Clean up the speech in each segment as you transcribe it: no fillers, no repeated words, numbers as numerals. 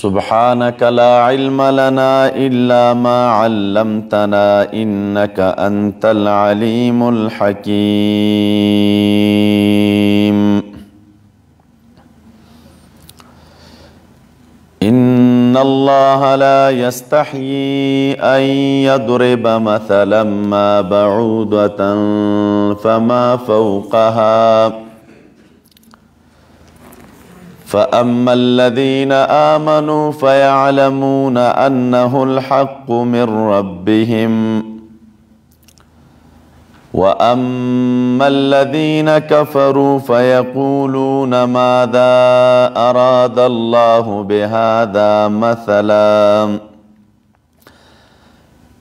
سبحانك لا علم لنا إلا ما علمتنا إنك أنت العليم الحكيم إن الله لا يستحيي أن يضرب مثلا ما بعوضة فما فوقها فأما الذين آمنوا فيعلمون أنه الحق من ربهم وأما الذين كفروا فيقولون ماذا أراد الله بهذا مثلا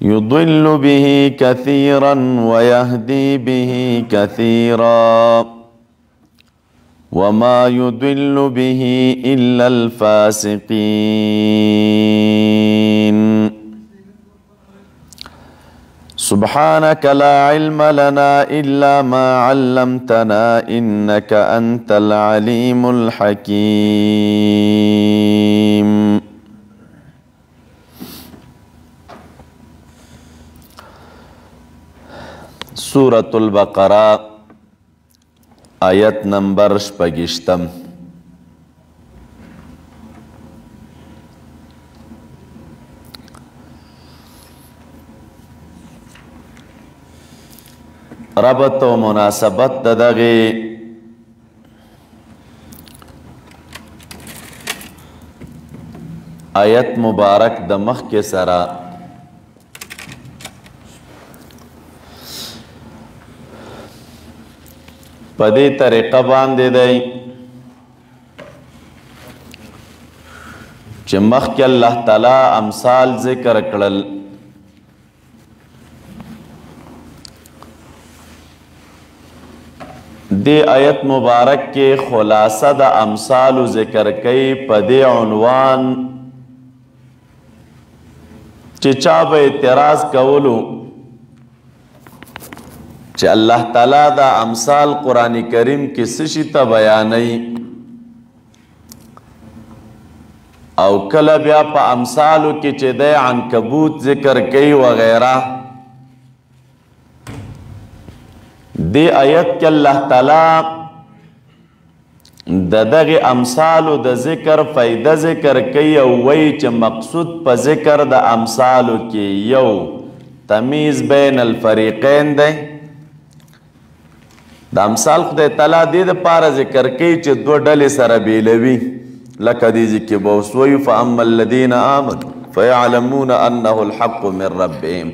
يضل به كثيرا ويهدي به كثيرا وما يضل به إلا الفاسقين سبحانك لا علم لنا إلا ما علمتنا إنك أنت العليم الحكيم سورة البقرة آیت نمبر 26 ربط و مناسبت دغه آیت مبارک د مخ کې سره په دې طریقه باندې دی چې مخکې الله تعالی امثال ذکر کړل دې آیت مبارک کې خلاصه د امثال ذکر کوي په دې عنوان چې چا به اعتراض کولو چې الله تعالی دا امثال قرآن کریم کې څه شي ته بیانوي او کله بیا په امثالو کې چې دی عنکبوت ذکر کوي وغیره دی آیت کې الله تعالی د دغه امثالو د ذکر فایده ذکر کوي او وایي چې مقصود په ذکر د امثالو کې یو تمیز بین الفریقین دی د امثال خدای تعالی دې دپاره ذکر کوي چې دوه ډلې سره بیلوي لکه دې کې به اوس وایو فاما الذین آمنوا فیعلمون انه الحق من ربهم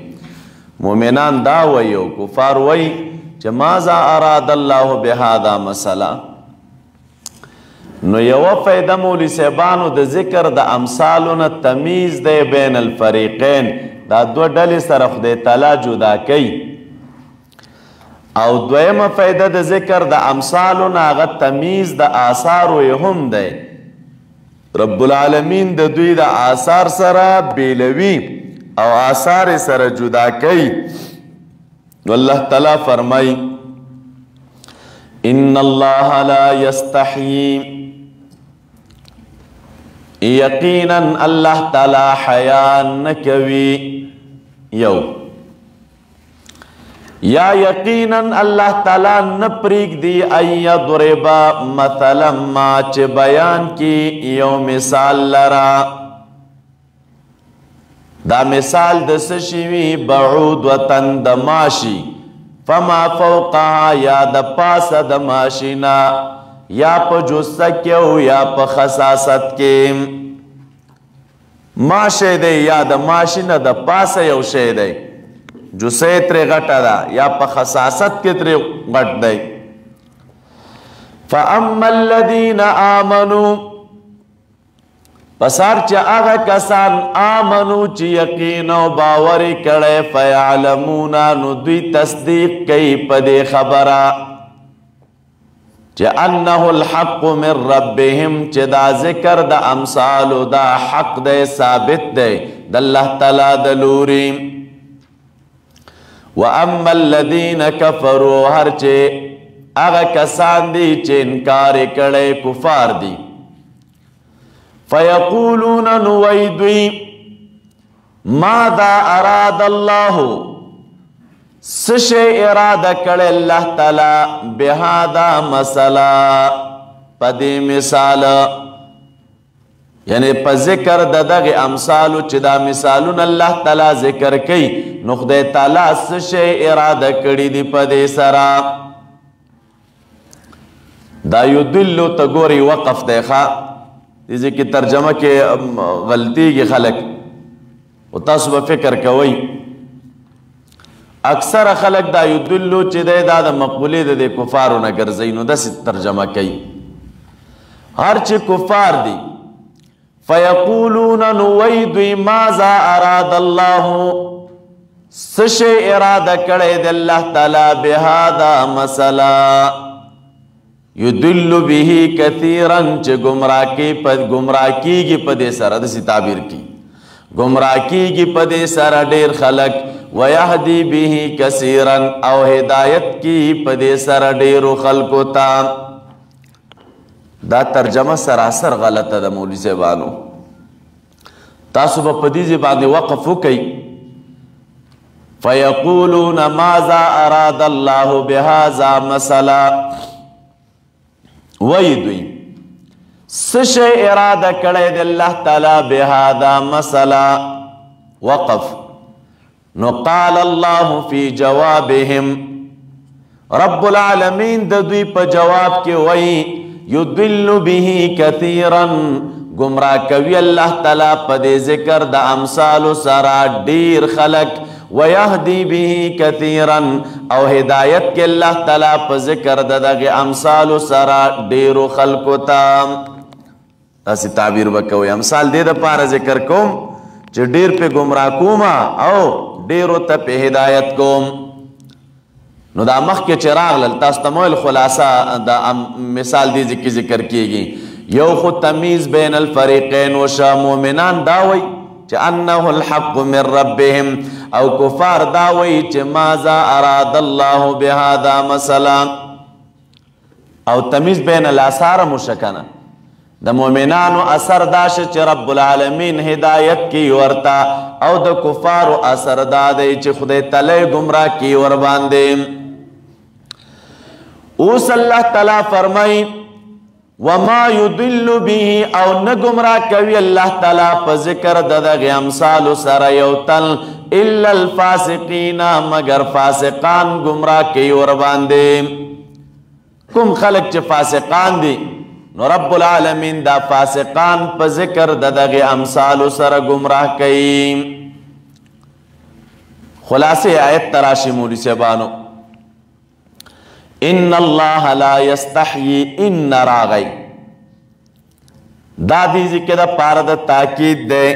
مؤمنان دا وایي او کفار وایي چې ماذا اراد الله بهذا مثلا نو یوه فایده مولوي صاحبانو د ذکر د امثالو نه تمیز دی بین الفریقین دا دوه ډلې سره خدای تعالی جدا کوي او دویمه فایده د ذکر د امثالو نه هغه تمیز د آثارو یې هم دی رب العالمین د دوی د آثار سره بیلوي او آثار سره جدا کوي والله تعالی فرمای ان الله لا یستحیی یقینا الله تعالی حیا نکوي یو یا یقینا الله تعالی نپریک دی ایضرب مثلا ما چې بیان کی یو مثال لرا دا مثال د څه شي وي بعود وطن د ماشي فما فوقها یا د پاسه د ماشینا یا په جثه کې او یا په خصاصت کې ماشه دی یا د ماشینه د پاسه یو شی دی جثه ترې غټه ده یا په خصاصت کې ترې غټ دی فاما الذین آمنوا پسار چې هغه کسان آمنو چې یقین او باور کړی فیعلمون نو دوی تصدیق کوي په دې خبره چې انه الحق من ربهم چې دا ذکر د امثالو دا حق دی ثابت دی د الله تعالی د لوري واما الذین کفروا هر چې هغه کسان دي چې انکار کړی کفار دي فیقولون نویدوی ماذا اراد اللہ سشے ارادہ کڑے اللہ تعالی بہادا مسئلہ پدی مثال یعنی پا ذکر ددغ امثالو چی دا مثالون اللہ تعالی ذکر کی نو خدای تعالی سشے ارادہ کڑی دی پدی سرا دا یدلو تا گوری وقف دیخوا دیزی کی ترجمہ کے غلطی کی خلق و تاسو با فکر کوئی اکثر خلق دا یدلو چی دے دا دا مقبولی دے کفارو نگرزینو دا سی ترجمہ کئی ہر چی کفار دی فیقولون نویدوی مازا اراد اللہ سشے ارادہ کڑے دے اللہ تعالی بہادا مسئلہ یدل به کثیرا چه گمراہ کی پدے سر دسی تعبیر کی گمراہ کی پدے سر دیر خلق ویہدی به کثیرا او ہدایت کی پدے سر دیر خلقو تا دا ترجمہ سراسر غلط دا مولی سے بانو تاسو با پدیزی باندے وقفو کئی فیقولون ماذا اراد اللہ بہذا مسئلہ ویدوی سشے ارادہ کڑے دے اللہ تعالی بہادا مسئلہ وقف نو قال اللہ فی جوابہم رب العالمین دوی پا جواب کے وی یدل به کثیرا گمراہ کوی اللہ تعالی پا دے ذکر دا امثال سرا دیر خلق ویہدی به کثیرا او ہدایت کے اللہ تعالی پا ذکر ددغ امثال سرا دیر خلقو تا اسی تعبیر بکوئی امثال دے دا پارا ذکر کوم چی دیر پہ گمراہ کوما او دیرو تا پہ ہدایت کوم نو دا مخ کے چراغ للتاستمویل خلاصہ دا مثال دی کی ذکر کی گی یو خود تمیز بین الفریقین وشا مومنان داوئی چی انہو الحق من ربهم او کفار داوئی چی مازا اراد اللہ بہادا مسئلہ او تمیز بین الاسار مشکنا دا مومنانو اثر داش چی رب العالمین ہدایت کی ورتا او دا کفارو اثر دادے چی خود تلے گمراہ کی ورباندے اوس اللہ تعالیٰ فرمائی وما یدل به او نگمراہ کوي اللہ تعالیٰ پا ذکر ددغ امثال سر یوتن الا الفاسقین مگر فاسقان گمراہ کی ورباندے کم خلق چه فاسقان دی نو رب العالمین دا فاسقان پا ذکر ددغ امثال سر گمراہ کی خلاصے آیت تراشی مولی سے بانو ان اللہ لا یستحیی ان راغی دا دیزی که دا پارا دا تاکید دے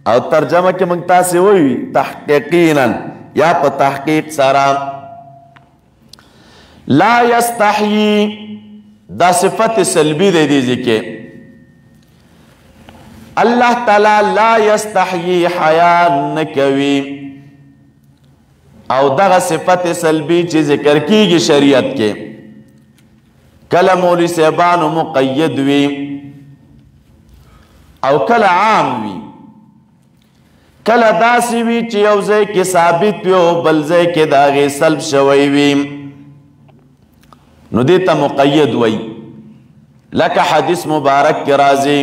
او ترجمہ کے منگتا سے ہوئی تحقیقینا یا پا تحقیق سارا لا یستحیی دا صفت سلبی دے دیزی کے اللہ تعالی لا یستحیی حیا نکوی او دغه صفت سلبی چی ذکر کی گی شریعت کے کل مولی صاحبانو مقید وی او کل عام وی کل داسی وی چی اوزے کی ثابت وی او بلزے کی داغی سلب شوی وی نو دیتا مقید وی لکا حدیث مبارک کی رازی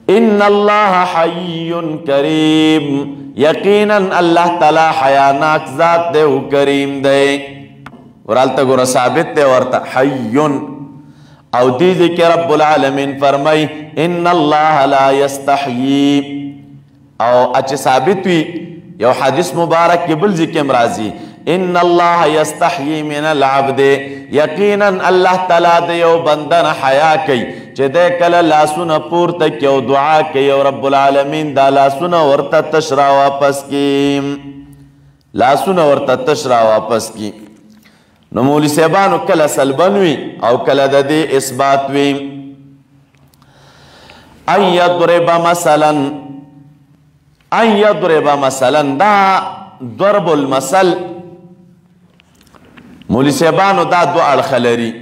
ان اللہ حی کریم یقینا اللہ تعالی حیاناک ذات دے و کریم دے ورالتا گورا ثابت دے ورطا حیون او دیزی کہ رب العالمین فرمائی ان اللہ لا یستحیی او اچھ ثابت وی یو حدیث مبارک کی بلزی کے مرازی ان اللہ یستحیی من العبد یقینا اللہ تعالی دے یو بندن حیا کی چه دے کل لاسون پورتا کیو دعا کیو رب العالمین دا لاسون ورطا تشرا واپس کی لاسون ورطا تشرا واپس کی نمولی سیبانو کل سلبنوی او کل دا دے اثباتوی ان یضرب مثلا دا ضرب المثل مولی سیبانو دا دو الخلری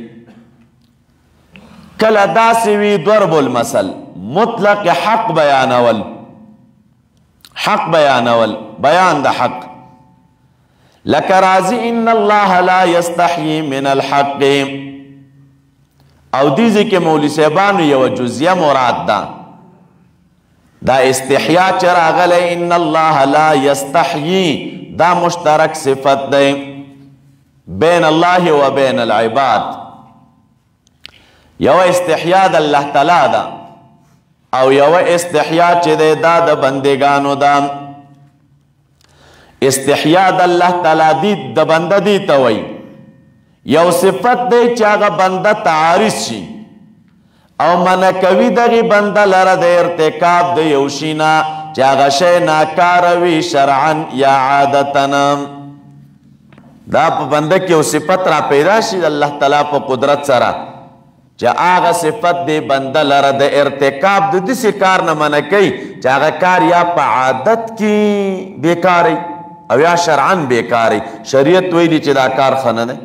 کل دا سوی ضرب المثل مطلق حق بیانول، حق بیانول، بیان د حق. لکه راځي ان الله لا یستحیی من الحق، او دیزی که مولی صاحبانو یو جزیه مراد ده. دا استحیا چه راغلی ان الله لا یستحیی دا مشترک صفت ده بین الله و بین العباد. یو استحیا د الله تعالی ده او یو استحیا چه ده دا د بندگانو ده. استحیا د الله تعالی دی د بنده دی ته وایي یو صفت دی چې هغه بنده تعارض شي او منع کوي دغې بنده لره د ارتکاب د یو شي نه چې هغه شی ناکاره وي شرعا یا عادتا. دا په بنده کې یو صفت را پیدا شي د الله تعالی په قدرت سره چې هغه صفت دی بنده لره د ارتکاب د داسې کار نه منع کوي چې هغه کار یا په عادت کې بیکاری او یا شرعا بیکاری. شریعت ویلي چې دا کار ښه نه دی،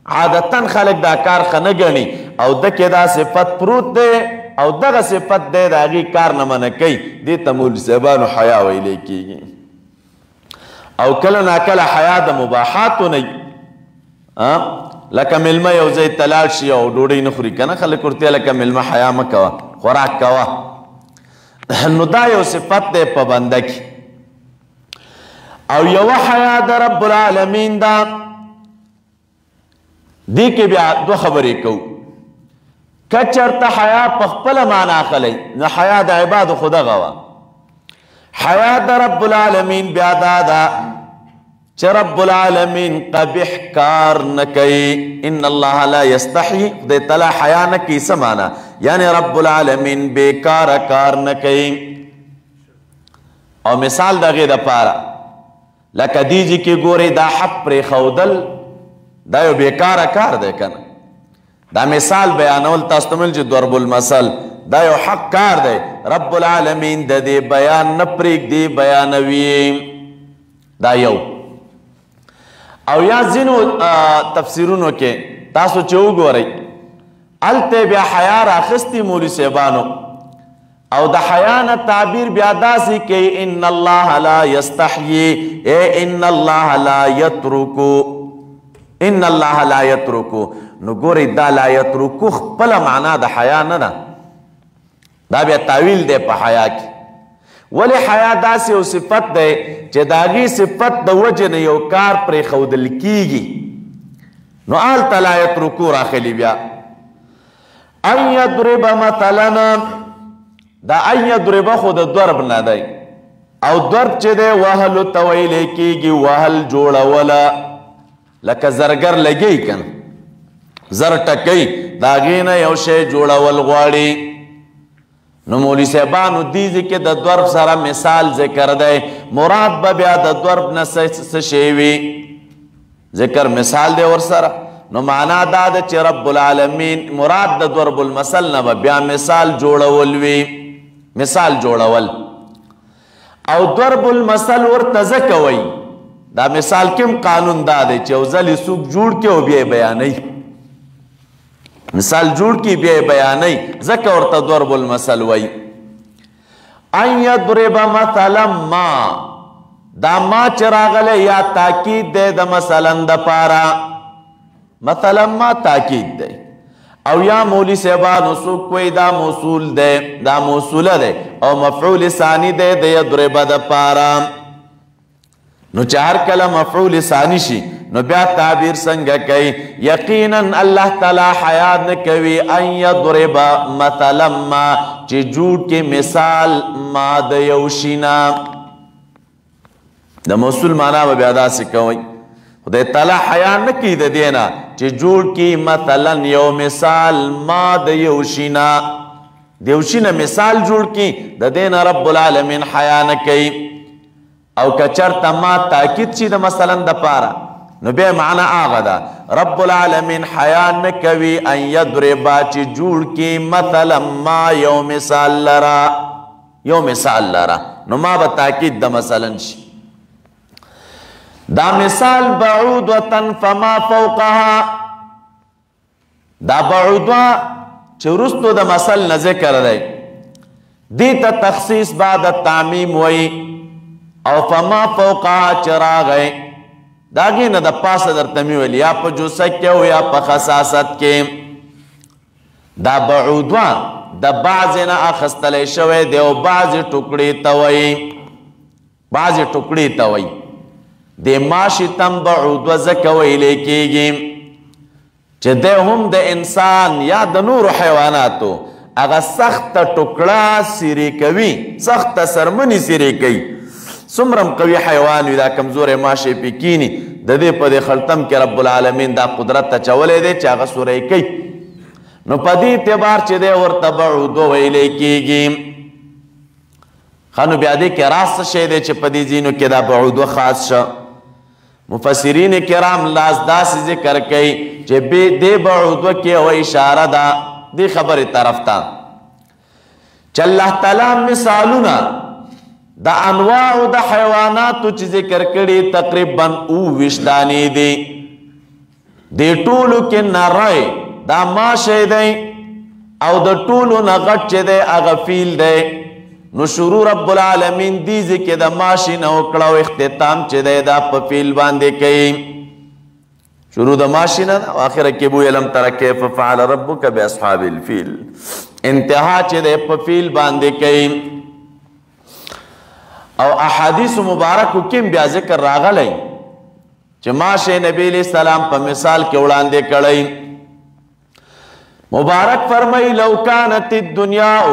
عادتا خلک دا کار ښه نه ګڼي او ده کې دا صفت پروت دی او دغه صفت دی د هغې کار نه منع کوي. دې ته مولوي صاحبانو حیا ویلی کېږي. او کله ناکله حیا د مباحاتو نه لکه میلمه یو ځای ته لاړ شي او ډوډۍ نه خوري که نه، خلک ورته لکه میلمه حیا مه کوه، خوراک کوه. نو دا یو صفت دی په بنده کې. او یو حیا د رب العالمین دا دی کې بیا دو خبرې کوو. که چېرته حیا په خپله معنا اخلی نو حیا د عبادو خو دغه وه. حیا د رب العالمین بیا دا ده چې رب العالمین قبیح کار نه کوي. ان الله لا یستحیی، خدای تعالی حیا نه کوي. څه معنا؟ یعنی رب العالمین بیکاره کار نه کوي. او مثال د هغې دپاره لکه دیجی کې ګورئ دا حق پرېښودل دا یو بیکاره کار دی که نه. دا مثال بیانول تاسو ته ویل چې ضرب المثل دا یو حق کار دی. رب العالمین د دې بیان نه پرېږدي، بیانوي. دا یو. او یا ځینو تفسیرونو کې تاسو چې وګورئ هلته بیا حیا راخیستي مولوي صاحبانو او د حیا نه تعبیر بیا داسې کوي ان الله لا یستحیی ای ان الله لا یترکو، ان الله لا یترکو. نو ګورئ دا لا یترکو خپله معنا د حیا نه ده، دا بیا تاویل دی په حیا کې. ولی حیا داسې یو صفت دی چې د هغې صفت د وجې نه یو کار پرېښودل کېږي. نو هلته لا یترکو راخلي. بیا ان یضرب مثلا، دا ان یضربه خو د ضرب نه دی او ضرب چې دی وهلو ته ویلی کېږي، وهل جوړوله. لکه زرګر لګی که نه، زر ټکوي د هغې نه یو شی جوړول غواړي. نو مولوي صاحبانو دې ځای کې د ضرب سره مثال ذکر دی. مراد به بیا د ضرب نه څه شی وي، ذکر مثال دی ورسره. نو معنا دا ده چې رب العالمین مراد د ضرب المثل نه به بیا مثال جوړول وي، مثال جوړول. او ضرب المثل ورته ځکه وایي دا مثال کوم قانون دا دی چې یو ځل یې څوک جوړ کړي او بیا یې بیانوي. مثال جوړ کی بیا بیانوي، ځکه ورته ضرب المثل وایي. ان یضرب مثلا ما، دا ما چې راغلی یا تاکید دی د مثلا دپاره. مثلا ما تاکید دی. او یا مولوي صاحبانو څوک وایي دا موصول دی، دا موصوله دی او مفعول ثانی دی د یضرب دپاره. نو چې هر کله مفعول ثانی شي نو بیا تعبیر څنګه کوي؟ یقینا الله تعالی حیا نه کوي ان یضرب مثلا ما، چې جوړ کې مثال ما د یو شي نه. د موصول معنا به بیا داسې کوئ. خدای تعالی حیا نه کوي د دې نه چې جوړ کې مثلا یو مثال ما د یو شي نه، د یو شي نه مثال جوړ کې د دې نه رب العالمین حیا نه کوي. او که چرته ما تاکید شي د مثلا دپاره نو بیا معنا هغه ده رب العالمین حیا نه کوي ان یضربا چې جوړ کي مثلا ما یو مثال لرا، یو مثال لرا. نو ما به تاکید د مثلا شي. دا مثال بعودة فما فوقها، دا بعودة چې وروستو د مثل نه ذکر دی دیتا تخصیص بعد التعمیم وی او فما فوقها چراغی داگی نا دا پاس در تمیویل یا پا جو سکیو یا پا خصاصت کے دا بعودوان دا بعضی نا اخستلی شوی دیو بعضی ٹکڑی تاوی دی ماشی تم بعودو زکوی لیکی گیم چه دی هم دا انسان یا دا نور حیواناتو اگا سخت ٹکڑا سیری کوي سخت سرمنی سیری کوي سمرم قوی حیوان دا کمزور ماشی پی کینی دا دی پا دی خلطم کی رب العالمین دا قدرت تا چولے دے چا اگا سوری کئی نو پا دی اعتبار چی دے ورطا بعودو ویلے کی گیم خانو بیادی کی راست شے دے چی پا دی زینو کی دا بعودو خاص شا مفسرین کرام لازداسی ذکر کئی چی دی بعودو کی و اشارہ دا دی خبر طرف تا چا اللہ تعالی مثالونا دا انواع دا حیواناتو چی ذکر کری تقریباً وشدانی دی طولو کی نرائی دا ماشے دی او دا طولو نغٹ چی دی اغفیل دی نو شروع رب العالمین دیزی که دا ماشی نوکڑاو اختتام چی دی دا پا فیل باندے کئی شروع دا ماشی نا آخر کبو علم ترکیف فعل ربک بی اصحاب الفیل انتہا چی دی پا فیل باندے کئی او احادیث مبارکو کم بیا ذکر راغلی چی ماشی نبی علیہ السلام پا مثال کے اڑاندے کڑی مبارک فرمائی لو کانت الدنیاء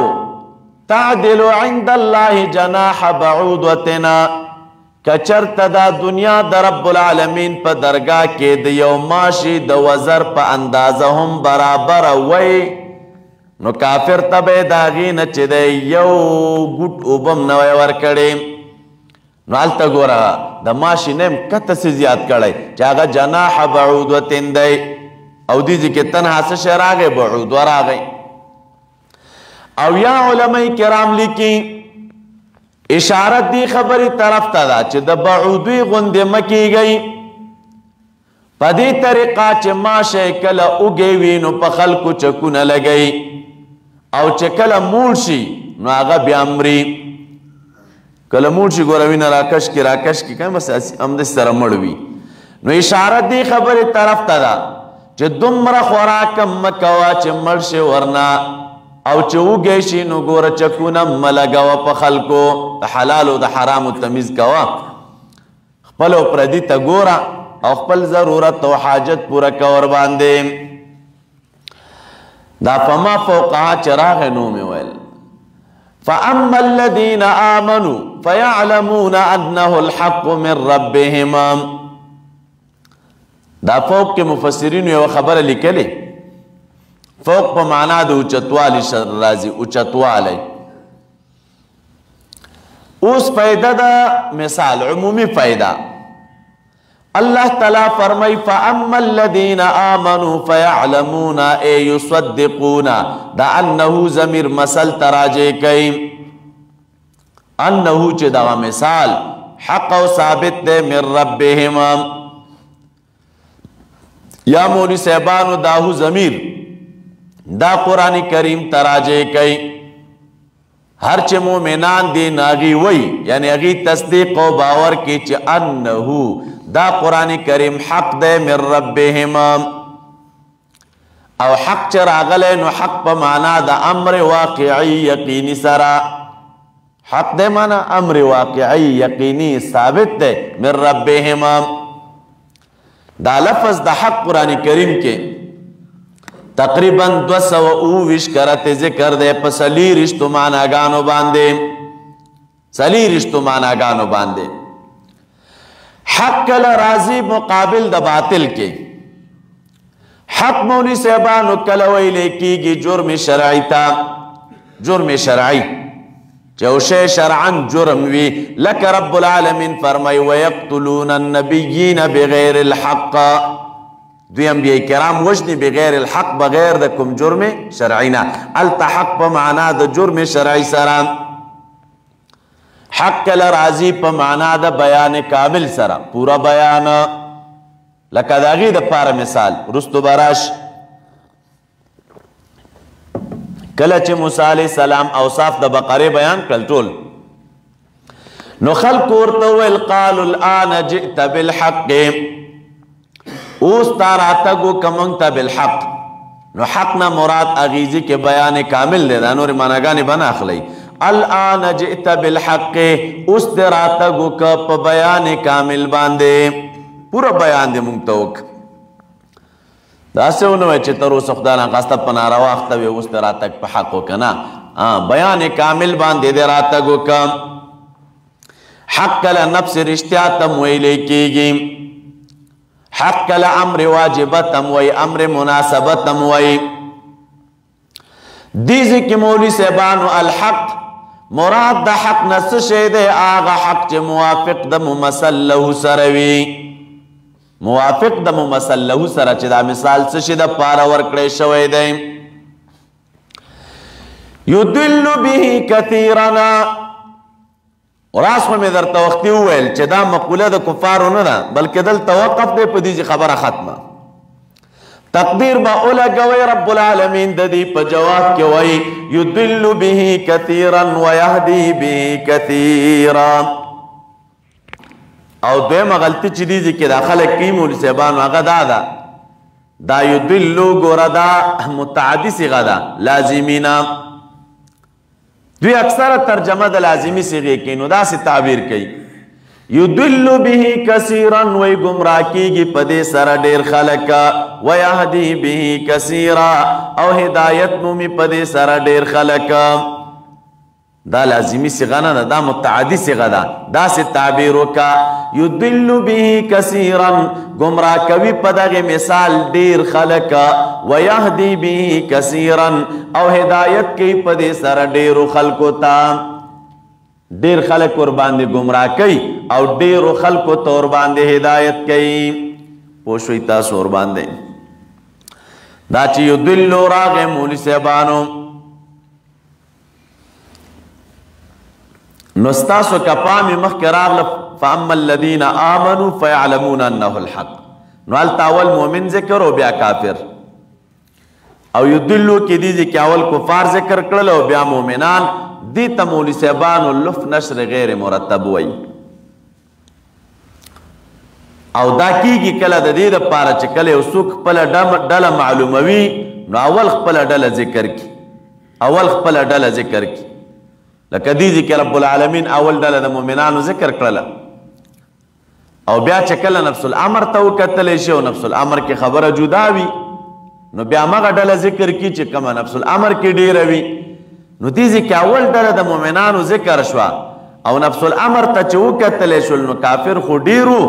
تعدل عند اللہ جناح بعودتنا کچرت دا دنیا دا رب العالمین پا درگاہ کے دیو ماشی دا وزر پا اندازہم برابر وی نو کافر تبے داغین چی دے یو گوٹ اوبم نوے ورکڑی نو علتا گورا دا ماشی نیم کت سے زیاد کڑی چاگا جناح بعودتن دے او دیزی کے تنہا سے شہر آگئے بعود ور آگئے او یا علماء کرام لکی اشارت دی خبری طرف تا دا چی دا بعودوی غندی مکی گئی پا دی طریقہ چی ماشی کل اگیوی نو پا خلقو چکون لگئی او چی کل موڑشی نو آگا بیامری کل موڑشی گوروین راکش کی کئی بس امدس سر مڑوی نو اشارت دی خبری طرف تا دا چی دمرا خوراکم مکوا چی مرش ورنا او چی اوگیشی نو گورا چکونم ملگوا پا خلقو دا حلال و دا حرام و تمیز کوا خپلو پردی تا گورا او خپل ضرورت و حاجت پورا کور باندے دا فما فوقها چراغ نومی ویل فَأَمَّا الَّذِينَ آمَنُوا فَيَعْلَمُونَ أَنَّهُ الْحَقُّ مِنْ رَبِّهِمَا دا فوق کے مفسرین یہ خبر لکھلے فوق پا معنی دا اچتوالی رازی اچتوالی اس فائدہ دا مثال عمومی فائدہ اللہ تعالیٰ فرمائی فَأَمَّا الَّذِينَ آمَنُوا فَيَعْلَمُونَ اے يُصَدِّقُونَ دا انہو ضمیر مسل تراجے کئی انہو چی دا مثال حق و ثابت دے من ربهم یا مولی صاحبانو داہو ضمیر دا قرآن کریم تراجے کئی ہرچ مومنان دی ناغی وی یعنی اگی تصدیق و باور کی چی انہو دا قرآن کریم حق دے من ربهم او حق چر آگلے نو حق پا مانا دا امر واقعی یقینی سرا حق دے مانا امر واقعی یقینی ثابت دے من ربهم دا لفظ دا حق قرآن کریم کے تقریباً 229 کرت ذکر دے پا سلی رشتو معناگانو باندے حق کل راضی مقابل دا باطل کے حق مولی صاحبانو کلوئی لیکی گی جرم شرعی تا جرم شرعی چوشے شرعن جرم وی لک رب العالمین فرمائی وَيَقْتُلُونَ النَّبِيِّينَ بِغَيْرِ الْحَقَّ دوی انبیاء کرام وجنی بغیر الحق بغیر دا کم جرم شرعینا التحق پا معنا دا جرم شرعی سرا حق کل راضی پا معنا دا بیان کامل سرا پورا بیان لکا داغی دا پارا مثال رستو براش کله چې موسی علیه السلام اوصاف د بقرې بیان کړل ټول نو خلق ورته ویل قالوا الآن جئت بالحق اوس تا راتګو کمنګ ته بالحق نو حق نه مراد اغیزی کې بیان کامل دی دا نور معناګانې بنا اخلي الآن جئت بالحق اوس دې راتګو که په بیان کامل باندې پورا بیان دې مونږ ته وک داسې ونه وایي چې تر اوسه خدای ناخواسته په ناروا اخته وي اوس دې راتګ په حق وکنه بیان کامل باندې دې راتګ وکم حق کله نفس رشتیا تم ویلې کېږي حق کله امر واجبه تم وی امر مناسبه تم وی دیزی کی مولی صاحبانو الحق مراد د حق نس شی دی آغا حق چې موافق د ممثل له سره وي موافق د ممثل له سره چې دا مثال څه شي د پاره ورکړی شوی دی یضل به کثیرا راس مې درته وختي وویل چې دا مقوله د کفارو نه ده بلکې دلته وقف دی په دې خبره ختمه تقدیر با اولګوي رب العالمین د دې په جواب کې وایي یضل به کثیرا ويهدي به کثیرا او دویمه غلطي چې دي کې داخله کی مولوی صاحبانو هغه دا یضل ګوره دا متعدی صيغه ده لازمینا دوی اکثر ترجمه د لازمی صيغه کې نو دا سي تعبیر کوي یضل به کثیرا وی گمراه کیږي په دې سره ډیر خلک ويهدي به کثیرا او هدایت مومي په دې سره ډیر خلک دا لازمی صيغه نه دا متعدی صيغه ده دا سي تعبیر وکا یضل به کثیرا گمراه کوي په دغه مثال ډیر خلک ويهدي به کثیرا او هدایت کوي په دې سره ډیر خلکو ته ډیر خلک ور باندې گمراه کوي او ډیر خلکو ته ور باندې هدایت کوي پوښوي تاسو ور باندې دا چې یضل راغه مولوی صاحبانو نستاسو کپامی مخک راغل فاما الذین آمنوا فیعلمون انه الحق نو التاول مومن ذکر او بیا کافر او یضلو کې دي چې اول کفار ذکر کړل او بیا مومنان دي ته مولوی صاحبانو لف نشر غیر مرتب وای او دا کیږي کله د دې لپاره چې کله وسوک خپل ډله معلوموي نو اول خپل ډله ذکر کی لکه دې کې رب العالمین اول ډله د مؤمنانو ذکر کړل او بیا چې کله نفس الامر ته وکتل شي او نفس الامر کې خبره جدا وي نو بیا هغه ډله ذکر کی چې کومه نفس الامر کې ډیره وي نو دې کې اول ډله د مؤمنانو ذکر شو او نفس الامر ته چې وکتل شول نو کافر خو ډیرو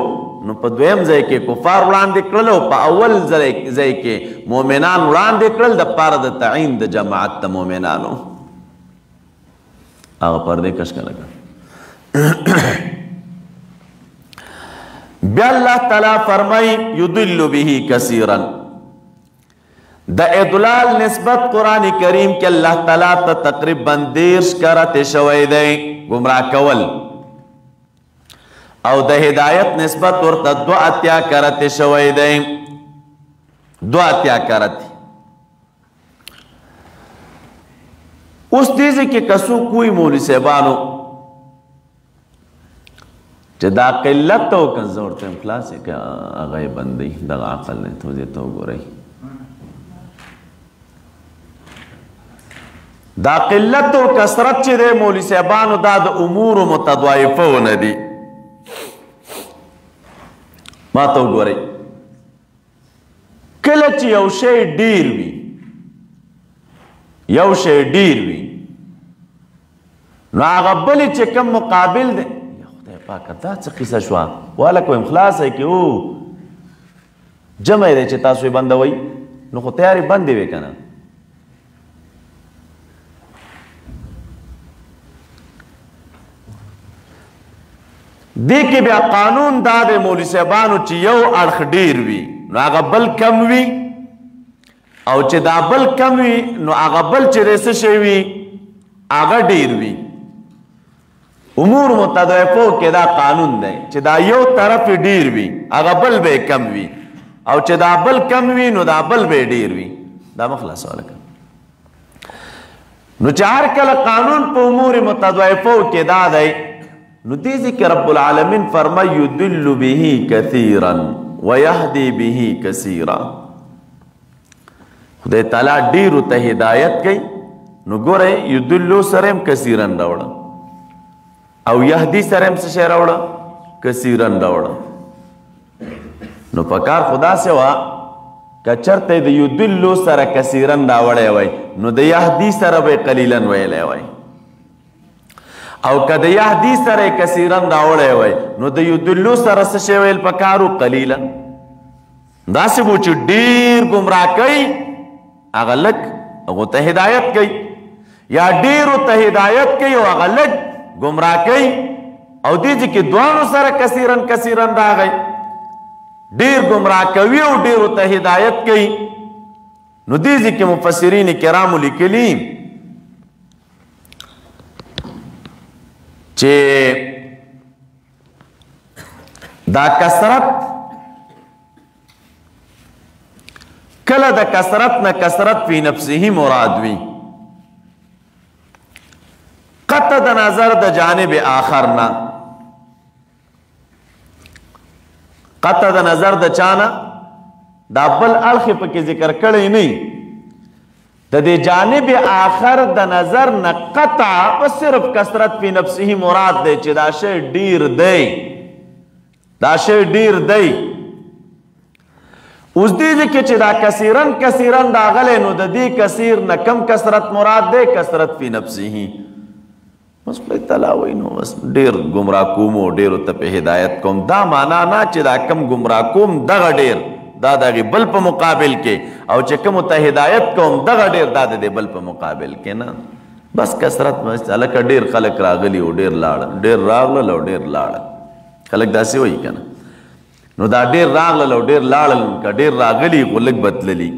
نو په دویم ځای کې کفار وړاندې کړل او په اول ځای کې مؤمنان وړاندې کړل د پاره د تعین د جماعت د مؤمنانو هغه پردې کش کړه بیا الله تعالی فرمای یضل به کثیرا د اضلال نسبت قران کریم کې الله تعالی ته تقریبا 10 کرته شوی دی گمراه کول او د هدایت نسبت ورته 2 کرته شوی دی 2 کرته اوس دې کې کسو کوئی مولوی صاحبانو چې دا قلت او کنزور ته خلاص کې هغه بندي د عقل نه توځي تو ګوري دا قلت او کثرت چې د مولوی صاحبانو دا د امور متضاعفه نه دي ما تو ګوري کله چې یو شی ډیر وي نو هغه بل چې کوم مقابل دی یا خدای پاک دا څه قصه شو والا کوم خلاص کې او جمع دی چې تاسو یې بندوي نو خو تیاری بندې وي کنه دې کې بیا قانون دا د مولوی صاحبانو چې یو اړخ ډیر وي نو هغه بل کم وي او چې دا بل کم وي نو هغه بل چې څه شي وي هغه ډیر وي امور متضاعفو کې دا قانون دی چې دا یو طرف ډیر وي هغه بل به کم وي او چې دا بل کم وي نو دا بل به ډیر وي دا مخلص ولکه نو چې هر کله قانون په امور متضعفو کې دا دی نو دې ذکر رب العالمین فرمای یدل به کثیرا ویهدی به کثیرا. خدای تعالی ډیرو ته هدایت کوي نو ګوره یدلو سره هم کثیرا راوړه او یهدی سره هم څه شی راوړه کثیرا راوړه. نو پکار خدا سے وا کچرته د یدلو سره کثیرا راوړی وای نو د یهدی سره به قلیلا ویلی وای او که د یهدی سره کثیرا راوړی وای نو د یدلو سره څه شی ویل پکارو قلیلا. داسې بو چې ډیر ګمراه کوي هغه لږ هغو ته هدایت کوي یا ډیرو ته هدایت کوي او هغه لږ ګمراه کوي او دې کې دواړو سره کثیرا کثیرا راغی ډیر ګمراه کوي او ډیرو ته هدایت کوي. نو دې کې مفسرین کرامو لیکلي چې دا کثرت کله د کثرت نه کثرت فی نفسه مراد وي قطع د نظر د جانب آخر نه قطع د نظر د چانه دا بل اړخ پکې ذکر کړی نه د دې جانب آخر د نظر نه قطع بس صرف کثرت فی نفسه مراد دی چې دا شی ډیر دی دا شی ډیر دی. اوس دې کې چې دا کثیرن کثیرن راغلی نو د دې کثیر نه کم کثرت مراد دی کثرت فی نفسه بس خدای تعالی وایي نو بس ډیر ګمراه کوم او ډیرو ته په هدایت کوم دا معنا نه چې دا کم ګمراه کوم دغه ډیر دا دغه بل په مقابل کې او چې کوم ته هدایت کوم دغه ډیر دا د بل په مقابل کې نه بس کثرت لکه ډیر خلک راغلي او ډیر لاړل ډیر راغلل او ډیر لاړل خلک داسې وایي که نه نو دا ډیر راغلل او ډیر لاړل که ډیر راغلي خو لږ به تللي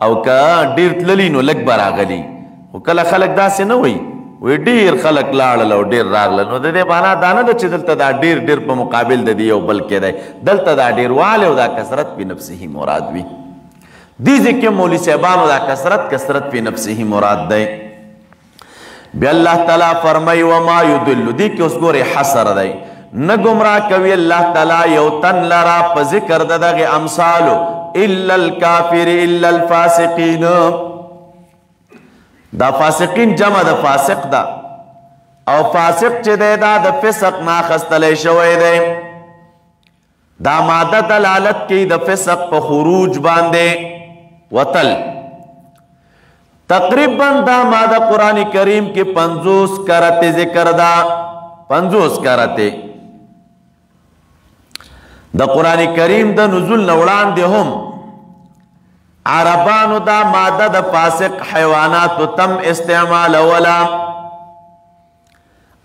او که ډیر تللي نو لږ به راغلي خو کله خلک داسې نه وایي وی ډیر خلک لاړل او ډیر راغلل نو د دې معنا دا نه ده چې دلته دا ډیر ډیر په مقابل د دې یو بل کې دی دلته دا ډیروالی او دا کثرت په نفسه مراد وي. دې ځکه مولوي صاحبانو دا کثرت په نفسه مراد دی. بیا الله تعالی فرمایي وما یدل دې کې اوس ګورې حصر دی نه ګمراه کوي الله تعالی یو تن لرا په ذکر د دغې امثالو الا الکافر الا الفاسقین دا فاسقین جمع د فاسق ده او فاسق چې دی دا د فسق نه اخیستلی شوی دی دا ماده دلالت کوي د فسق په خروج باندې وتل. تقریبا دا ماده قرآن کریم کې 50 کرته ذکر ده 50 کرته د قرآن کریم د نزول نه وړاندې هم عربانو دا ماده د فاسق حیواناتو تم استعمال ولا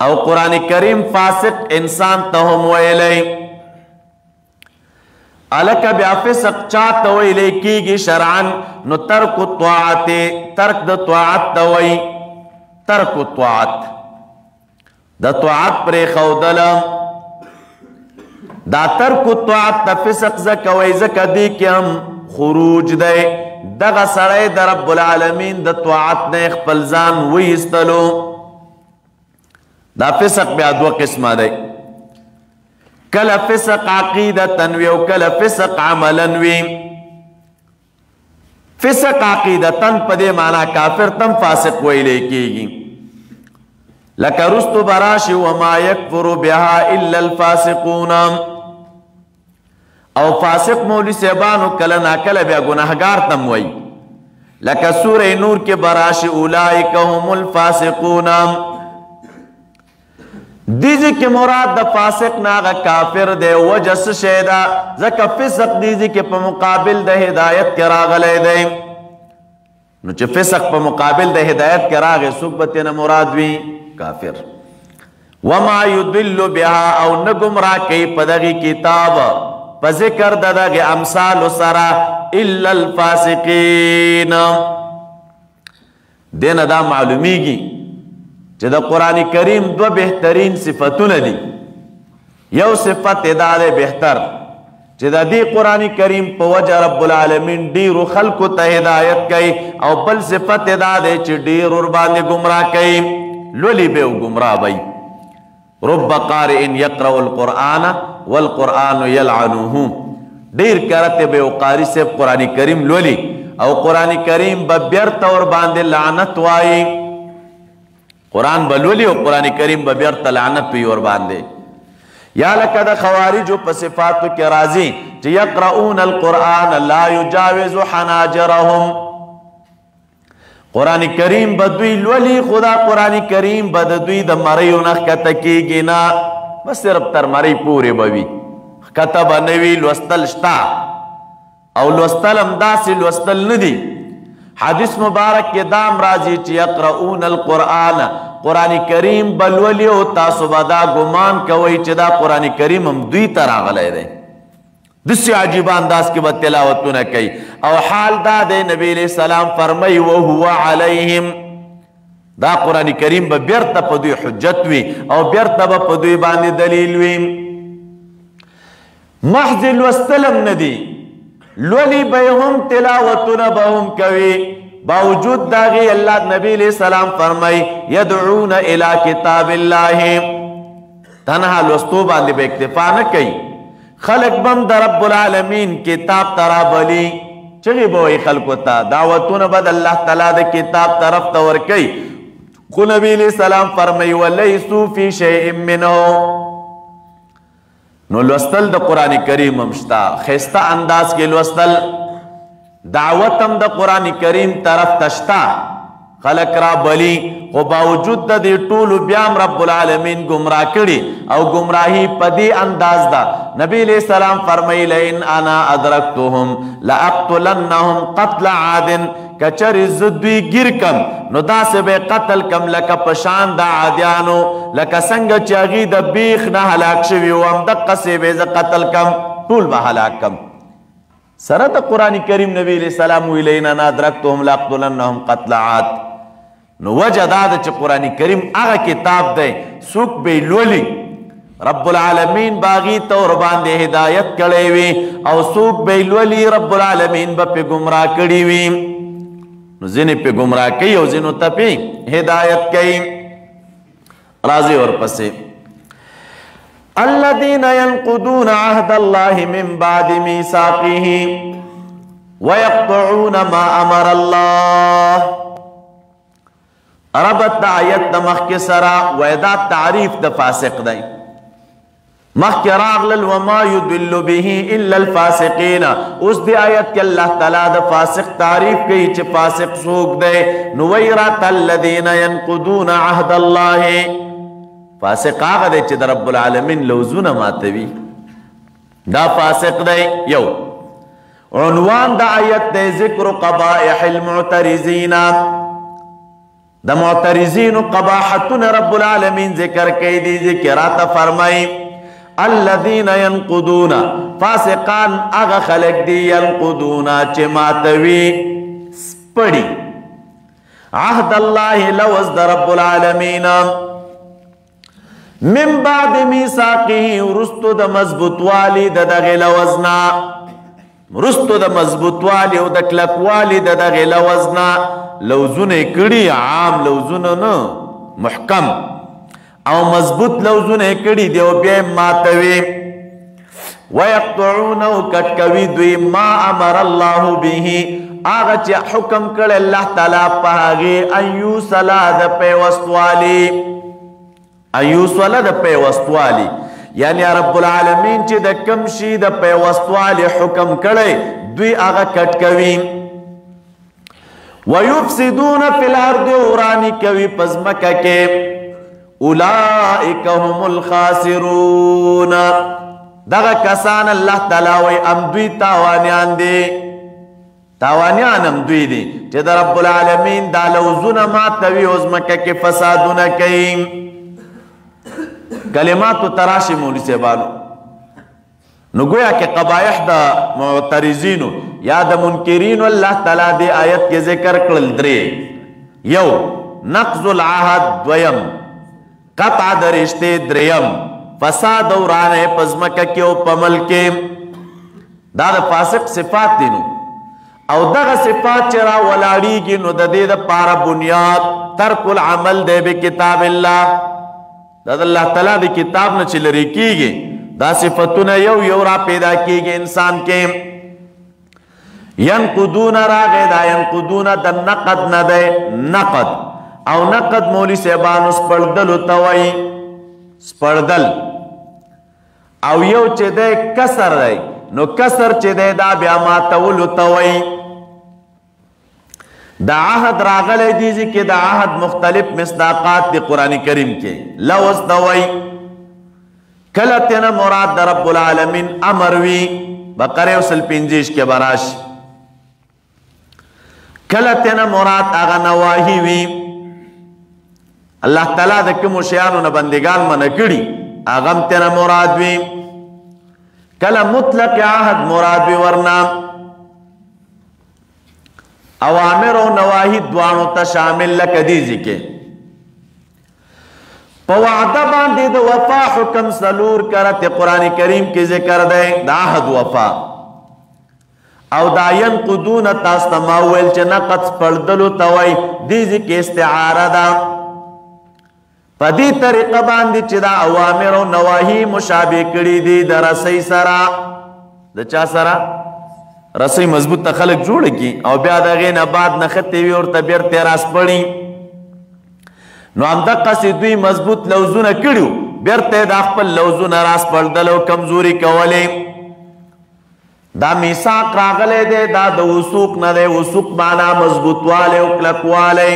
او قرآن کریم فاسق انسان ته هم ویلی الکه بیا فسق چاته ویلی کیږي شرعا نو ترک الطاعت ترک د طاعت ته وی ترک الطاعت د طاعت پرې ښودل دا ترک الطاعت د فسق ځکه وی ځکه دی کې هم خروج دی دغه سړی د رب العالمین د طاعت نه خپل ځان وایستلو. دا فسق بیا دوه قسمه دی کله فسق عقیدتن وي او کله فسق عملن وي. فسق عقیدتن په دې معنا کافر تم فاسق ویلی کیږي لکه رستو براشي وما یکفر بها الا الفاسقون او فاسق مولوی صاحبانو کله ناکله بیا ګناهګار تم وایي لکه سوره نور کې براشي اولئک هم الفاسقون دیزی کې مراد د فاسق نه هغه کافر دی وجه څه شی ده ځکه فسق دیزی کې په مقابل د هدایت کې راغلی دی نو چې فسق په مقابل د هدایت کې راغی څوک به ترې نه مراد وي کافر. وما یضل بها او نه ګمراه کوي په دغې کتاب په ذکر د دغې امثالو سره الا الفاسقین. دې نه دا معلومیږي چې د قرآن کریم دو بهترین صفتونه دي. یو صفت دا دی بهتر چې د دې قرآن کریم په وجه رب العالمین ډیرو خلکو ته هدایت کوي او بل صفت دا دی چې ډیر ور باندې گمراه کوي لولي به گمراه وي رب قارئ يقرأ القرآن والقرآن يلعنه ډیر کرته به قاری صاحب قرآن کریم لولي او قرآن کریم به بیرته ور باندې لعنت وایي قرآن به لولي او قرآن کریم به بیرته لعنت وي ور باندې یا لکه د خوارجو په صفاتو کې راځي چې یقرؤون القرآن لا یجاوز حناجرهم قرآن کریم به دوی لولي خدا قرآن کریم به د دوی د مریو نه ښکته کېږي نه بس صرف تر مرۍ پورې به وي ښکته به نه وي لوستل شته او لوستل همداسې لوستل نه دي حدیث مبارک کې دام راځي چې یقرؤون القرآن قرآن کریم بلولی او تاسو به دا ګمان کوئ چې دا قرآن کریم هم دوی ته راغلی دی داسې عجیبه انداز کې به تلاوتونه کوي او حال دا دی نبی علیه السلام فرمایي وهو علیهم دا قرآن کریم به بیرته په دوی حجت وي او بیرته به په دوی باندې دلیل وي محض لوستل هم نه دي لولی به هم تلاوتونه به هم کوي باوجود داغی اللہ نبی علیہ السلام فرمائی یدعون الى کتاب اللہ تنہا لوستو باندې به اکتفا نه کوي خلق بم در رب العالمین کتاب ترا بلی چغی بوئی خلقو تا دعوتون بد اللہ تعالی د کتاب طرف تور کئی خو نبی علیہ السلام فرمائی ولیسو فی شیء منه نو لوستل د قرآن کریم ممشتا خیستا انداز کے لوستل دعوتم د قرآن کریم طرف تشتا خلق را بلی خو باوجود د دې ټولو بیام رب العالمین گمراه کړي او گمراهی پدی انداز دا نبی علیہ السلام فرمایي لئن انا ادرکتهم لاقتلنهم قتل عاد کچر زدوی گیر کم نو داسې به قتل کم لکه پشان د عادیانو لکه څنګه چې هغې د بیخ نه هلاک شوي و همدقسې به زه قتل کم ټول به هلاک کم سره د قرآن کریم نبی علیہ السلام ویلی ان انا ادرکتهم لاقتلنهم قتل عاد نو وجه دا ده چې قرآن کریم هغه کتاب دی څوک به یې لولي رب العالمین باغی طور باندې هدایت کړی وي او څوک به یې لولي رب العالمین به پې ګمراه کړي وي نو ځینې پې ګمراه کوي او ځینو ته پې هدایت کوي راځي ورپسې الذين ينقضون عهد الله من بعد ميثاقه ويقطعون ما امر الله ربط آیت د مخک سرا ودا تعریف د فاسق دی مخک راغل وما يضل به الا الفاسقين اوس دی آیت کې الله تعالی د فاسق تعریف کوي چې فاسق څوک دی نو ويرات الذين ينقضون عهد الله فاسق هغه دی چې د رب العالمین لوزونه ماتوي دا فاسق دی یو عنوان د آیت دی ذکر قبائح المعترضین د معترضین قباحتون رب العالمین ذکر کوي دی ذکرات فرمای الذين ينقضون فاسقان هغه خلق دی ينقضون چې ماتوي سپړي عهد الله لوز د رب العالمین من بعد میثاقه رستو د مضبوطوالی د دغه لوزنا رستو د مضبوطوالی او د کلکوالی د دغه لوزنا لوزونه کړي عام لوزونه نه محکم او مضبوط لوزونه کړي دی او بیا ماتوي ويقطعون کټکوي دوی ما امر الله به هغه چې حکم کړي الله تعالی په هغه ايو صلا د پیوستوالی ایوس ولا د پیوستوالی یعنی رب العالمین چې د کم شي د پیوستوالی حکم کړي دوی هغه کټ کوي ويفسدون فی الارض ورانی کوي پزمکه کې اولئک هم الخاسرون دغه کسان الله تعالی وی ام دوی تاوانیان دي تاوانیان هم دوی دي چې د رب العالمین دا لوزونه ماتوي او ځمکه کې فسادونه کوي کلمات تراشی مولی سیبانو نو گویا کہ قبائح دا معترضینو یا دا منکرینو اللہ تعالی دے آیت کے ذکر کرل درے یو نقض العہد دویم قطع درشتے دریم فساد اورانے پزمکہ کیو پمل کے دا د فاسق صفات دي نو او دغه صفات چې را ولاړیږي نو د دې دپاره بنیاد ترک العمل دی بکتاب الله دا د الله تعالی د کتاب نه چې لرې کیږي دا صفتونه یو یو را پیدا کیږي انسان کې ینقدون راغی دا ینقدون د نقد نه دی نقد او نقد مولوی صاحبانو سپړدلو ته وایي سپړدل او یو چې دی کسر دی نو کسر چې دی دا بیا ماتولو ته وایي دا عهد راغلی دیزی که دا عهد مختلف مصداقات دی قرآن کریم کے لوز دوئی کلتینا مراد دا رب العالمین امروی بقره و سلپنجیش کے براش کلتینا مراد آغا نواہی وی اللہ تعالیٰ دا کمو شیانو نبندگان منکڑی آغم تینا مراد وی کلا مطلق عهد مراد وی ورنام اوامر و نواہی دوانو تا شامل لکدیزی کے پا وعدہ باندی دا وفا حکم سلور کرت قرآن کریم کی ذکر دے دا عہد وفا او دا ینقدون تاستا ماویل چه نقد پردلو توائی دیزی کے استعارہ دا پا دی طریقہ باندی چه دا اوامر و نواہی مشابه کری دی دا رسی سرا دا چا سرا رسی مضبوط تا خلق جوڑ کی او بیا دا غین بعد نخطی وی اور تبیر تیراس پڑی نو هم دقا سی دوی مضبوط لوزون کڑیو بیر تید اخپل لوزون راس پڑدلو کمزوری کولی دا میساق راغلے دے دا دا وسوق ندے وسوق مانا مضبوط والے اکلک والے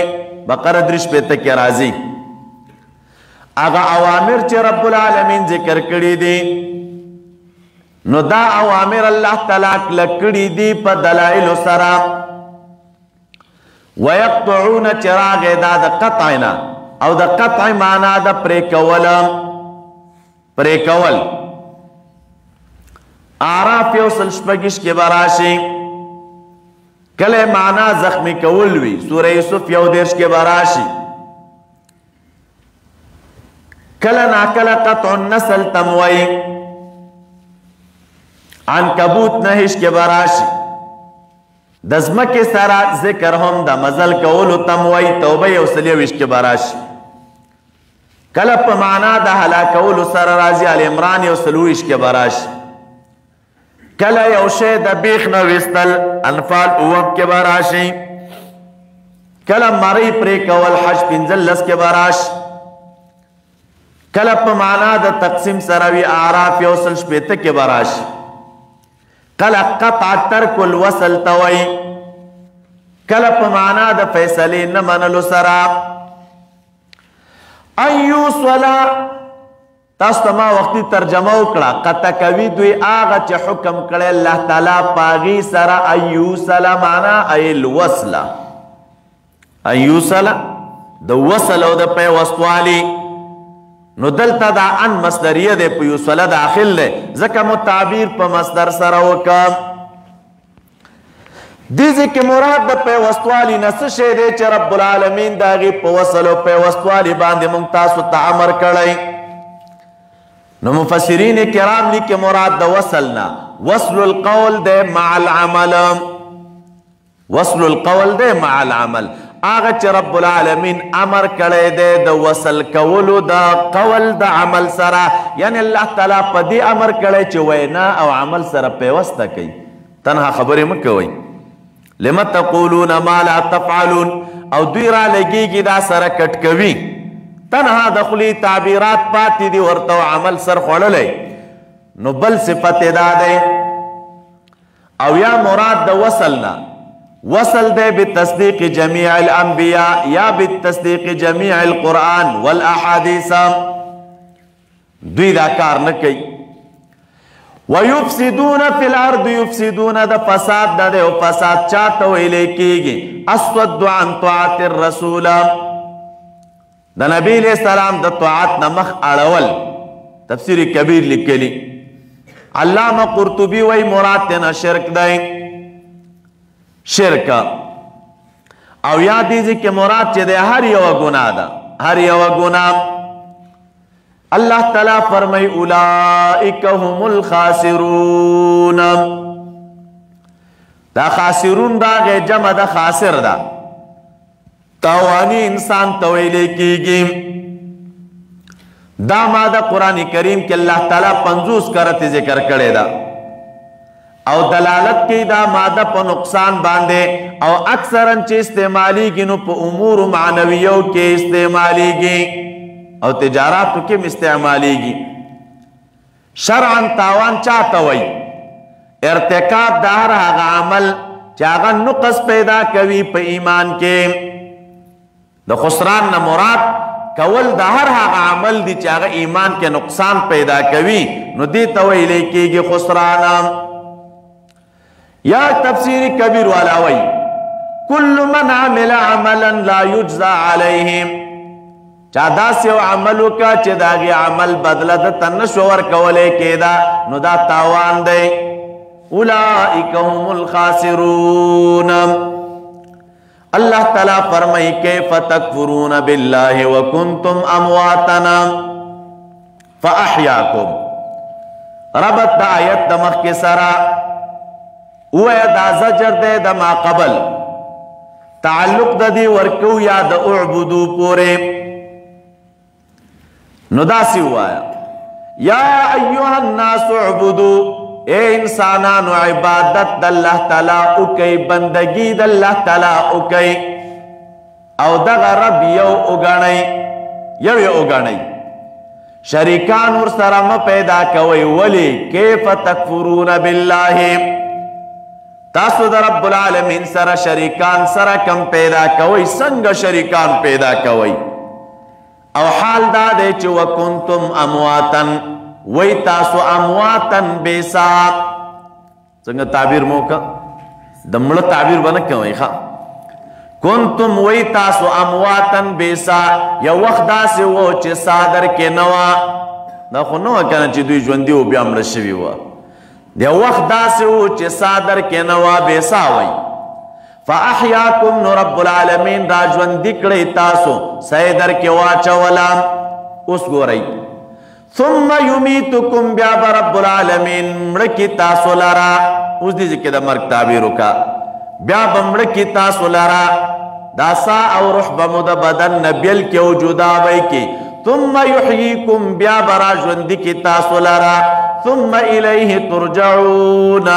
بقر درش پیتا کی رازی اگا اوامر چی رب العالمین ذکر کری دی نو دا اوامر اللہ تعالیٰ لکڑی دی پا دلائل سرا ویقطعون چراغ دا دا قطعنا او دا قطع مانا دا پریکول آراف یو سلشپگش کے براشی کلے مانا زخمی کولوی سورہ یوسف یو دیرش کے براشی کلنا کل قطع النسل تموئی عنکبوت نهش کے براشی دزمک سارا ذکر هم دا مزل کولو تموئی توبہ یوسلیوش کے براشی کلپ معنا دا حلاکولو سر رازی علی عمران یوسلوش کے براشی کل یوشے دا بیخ نوستل انفال اوم کے براشی کل مری پریکول حج پنزلس کے براشی کلپ معنا دا تقسیم سروی اعراف یوسل شپیت کے براشی کل قطع ترک الوصل توئی کلپ معنا دا فیصلی نمنلو سرا ایو صلا تاستما وقتی ترجمہ اکڑا قطع کوي دوی آغا چه حکم کڑے اللہ تعالی پاغی سرا ایو صلا معنا ای الوصل ایو صلا دا وصل او دا پی وصوالی نو دلتا دا ان مصدریه دے پا یوصله داخل دے زکا متعبیر پا مصدر سراوکم دیزی که مراد دا پیوستوالی نسشه دے چه رب العالمین داغی پا وصل و پیوستوالی باندے منتاسو تا عمر کڑی نو مفسرین کرام لی که مراد دا وصلنا وصل القول دے مع العمل وصل القول دے مع العمل آغا چه رب العالمین امر کڑے دے دا وصل کولو دا قول دا عمل سرا یعنی اللہ تعالیٰ پا دی امر کڑے چه وینا او عمل سرا پیوستا کئی تنہا خبری مکوئی لما تقولون ما لا تفعلون او دوی را لگی گی دا سرا کٹکوی تنہا دخلی تعبیرات پاتی دی ورطو عمل سر خوڑلے نو بل صفت دا دے او یا مراد دا وصلنا وصل دے بالتصدیق جمیع الانبیاء یا بالتصدیق جمیع القرآن والاحادیث دوی دا کار نکی ویفسدون فی الارض یفسدون دا فساد دا دے و فساد چاہتا ویلے کی گی اسود عن طاعت الرسول دا نبی علیہ السلام دا طاعت نمخ اڑول تفسیر کبیر لکلی علامہ قرطبی وی مراد تینا شرک دائیں شرک او یاد دیزی کہ مراد چے دے ہر یو گناہ دا ہر یو گناہ اللہ تعالیٰ فرمائی اولائک هم الخاسرون دا خاسرون راغی جمع دا خاسر دا تاوانی انسان تویلے کیگی دا ماده قرآن کریم کې اللہ تعالی 50 کرت ذکر کرے دا او دلالت کی دا ماده په نقصان باندې او اکثرا چې استعمالی گینو په امور معنویو کې استعمالی گی او تجاراتو کې استعمالی گی شرعا تاوان چاته وي ارتکاب دا هر هغه عمل چې هغه نقص پیدا کوي په ایمان کې د خسران نه مراد کول د هر هغه عمل دی چې هغه ایمان کې نقصان پیدا کوي نو دې ته ویل کېږي خسران یا تفسیر کبیر والا وی کل من عمل عملا لا یجزا علیہم چا داس یو عملو کا چې داغي عمل بدله د تنشو ور کولې کېدا نو دا تاوان دی اولئک هم الخاسرون اللہ تعالیٰ فرمائی کیف تکفرون باللہ وکنتم امواتنا فاحیاکم ربط دا آیت دمخ کے سرا اوہ دا زجر دے دا ما قبل تعلق دا دی ورکو یا دا اعبدو پورے نداسی ہوا یا ایوہ الناس اعبدو اے انسانانو عبادت دا اللہ تعالیٰ اکی بندگی دا اللہ تعالیٰ اکی او دا رب یو اگانی یو اگانی شریکان ورسرم پیدا کوئی ولی کیف تکفرون باللہ تاسو دا رب العالمین سر شریکان سر کم پیدا کوئی سنگ شریکان پیدا کوئی او حال دا دے چو وکنتم امواتن وی تاسو امواتن بیسات سنگا تعبیر موکا دمڑا تعبیر بنکا وی خواہ کنتم وی تاسو امواتن بیسات یا وقت دا سے وہ چی سادر کے نوا دا خو نوا کنا چی دوی جوندی و بیام رشوی ہوا یا وقت دا سے وہ چی سادر کے نوا بیسا وی فاحیاکم نو رب العالمین را جوندی کڑی تاسو سیدر کے واچا ولام اس گو رئی ثم یمیتکم بیاب رب العالمین مڑکی تاسو لرا اس دیجی کہ دا مرک تعبیرو کا بیاب مڑکی تاسو لرا دا سا او روح بمود بدن نبیل کے وجودا بے کی ثم یحییکم بیاب راجوندی کی تاسو لرا ثم الیہ ترجعون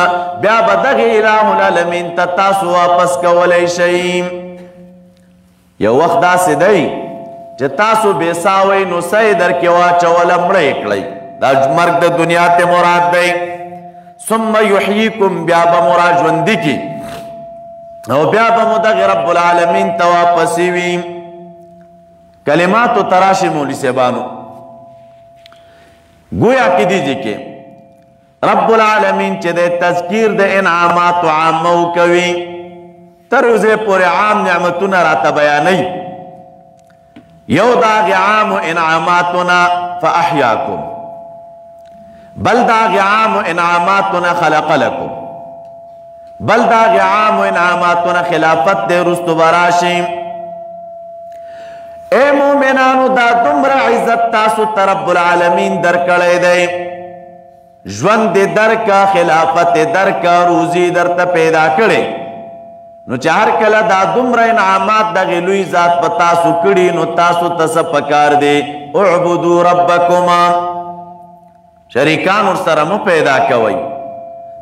بیاب دغی الہ العالمین تا تاسو واپس کولی شئیم یو وقت دا سی دی چه تاسو بیساوی نو سی در کوا چولا مڑی اکڑی دا مرگ دا دنیا تے مراد دی ثم یحییکم بیابا مراد جوندی کی او بیابا مدغ رب العالمین تواپسیویم کلماتو تراشی مولی سیبانو گویا کی دیجی کے رب العالمین چه دے تذکیر دے انعامات و عامو کوی تروزے پورے عام نعمتونا راتا بیانی یو داغ عام و انعاماتنا فاحیاکم بل داغ عام و انعاماتنا خلق لکم بل داغ عام و انعاماتنا خلافت دے رست براشیم اے مومنانو دا دمر عزت تاسو رب العالمین در کڑے دے جوند در کا خلافت در کا روزی در تا پیدا کڑے نو چہر کلا دا دمر انعامات دا غلوی ذات پا تاسو کڑی نو تاسو تسا پکار دے اعبدو ربکما شریکان ارسرمو پیدا کوئی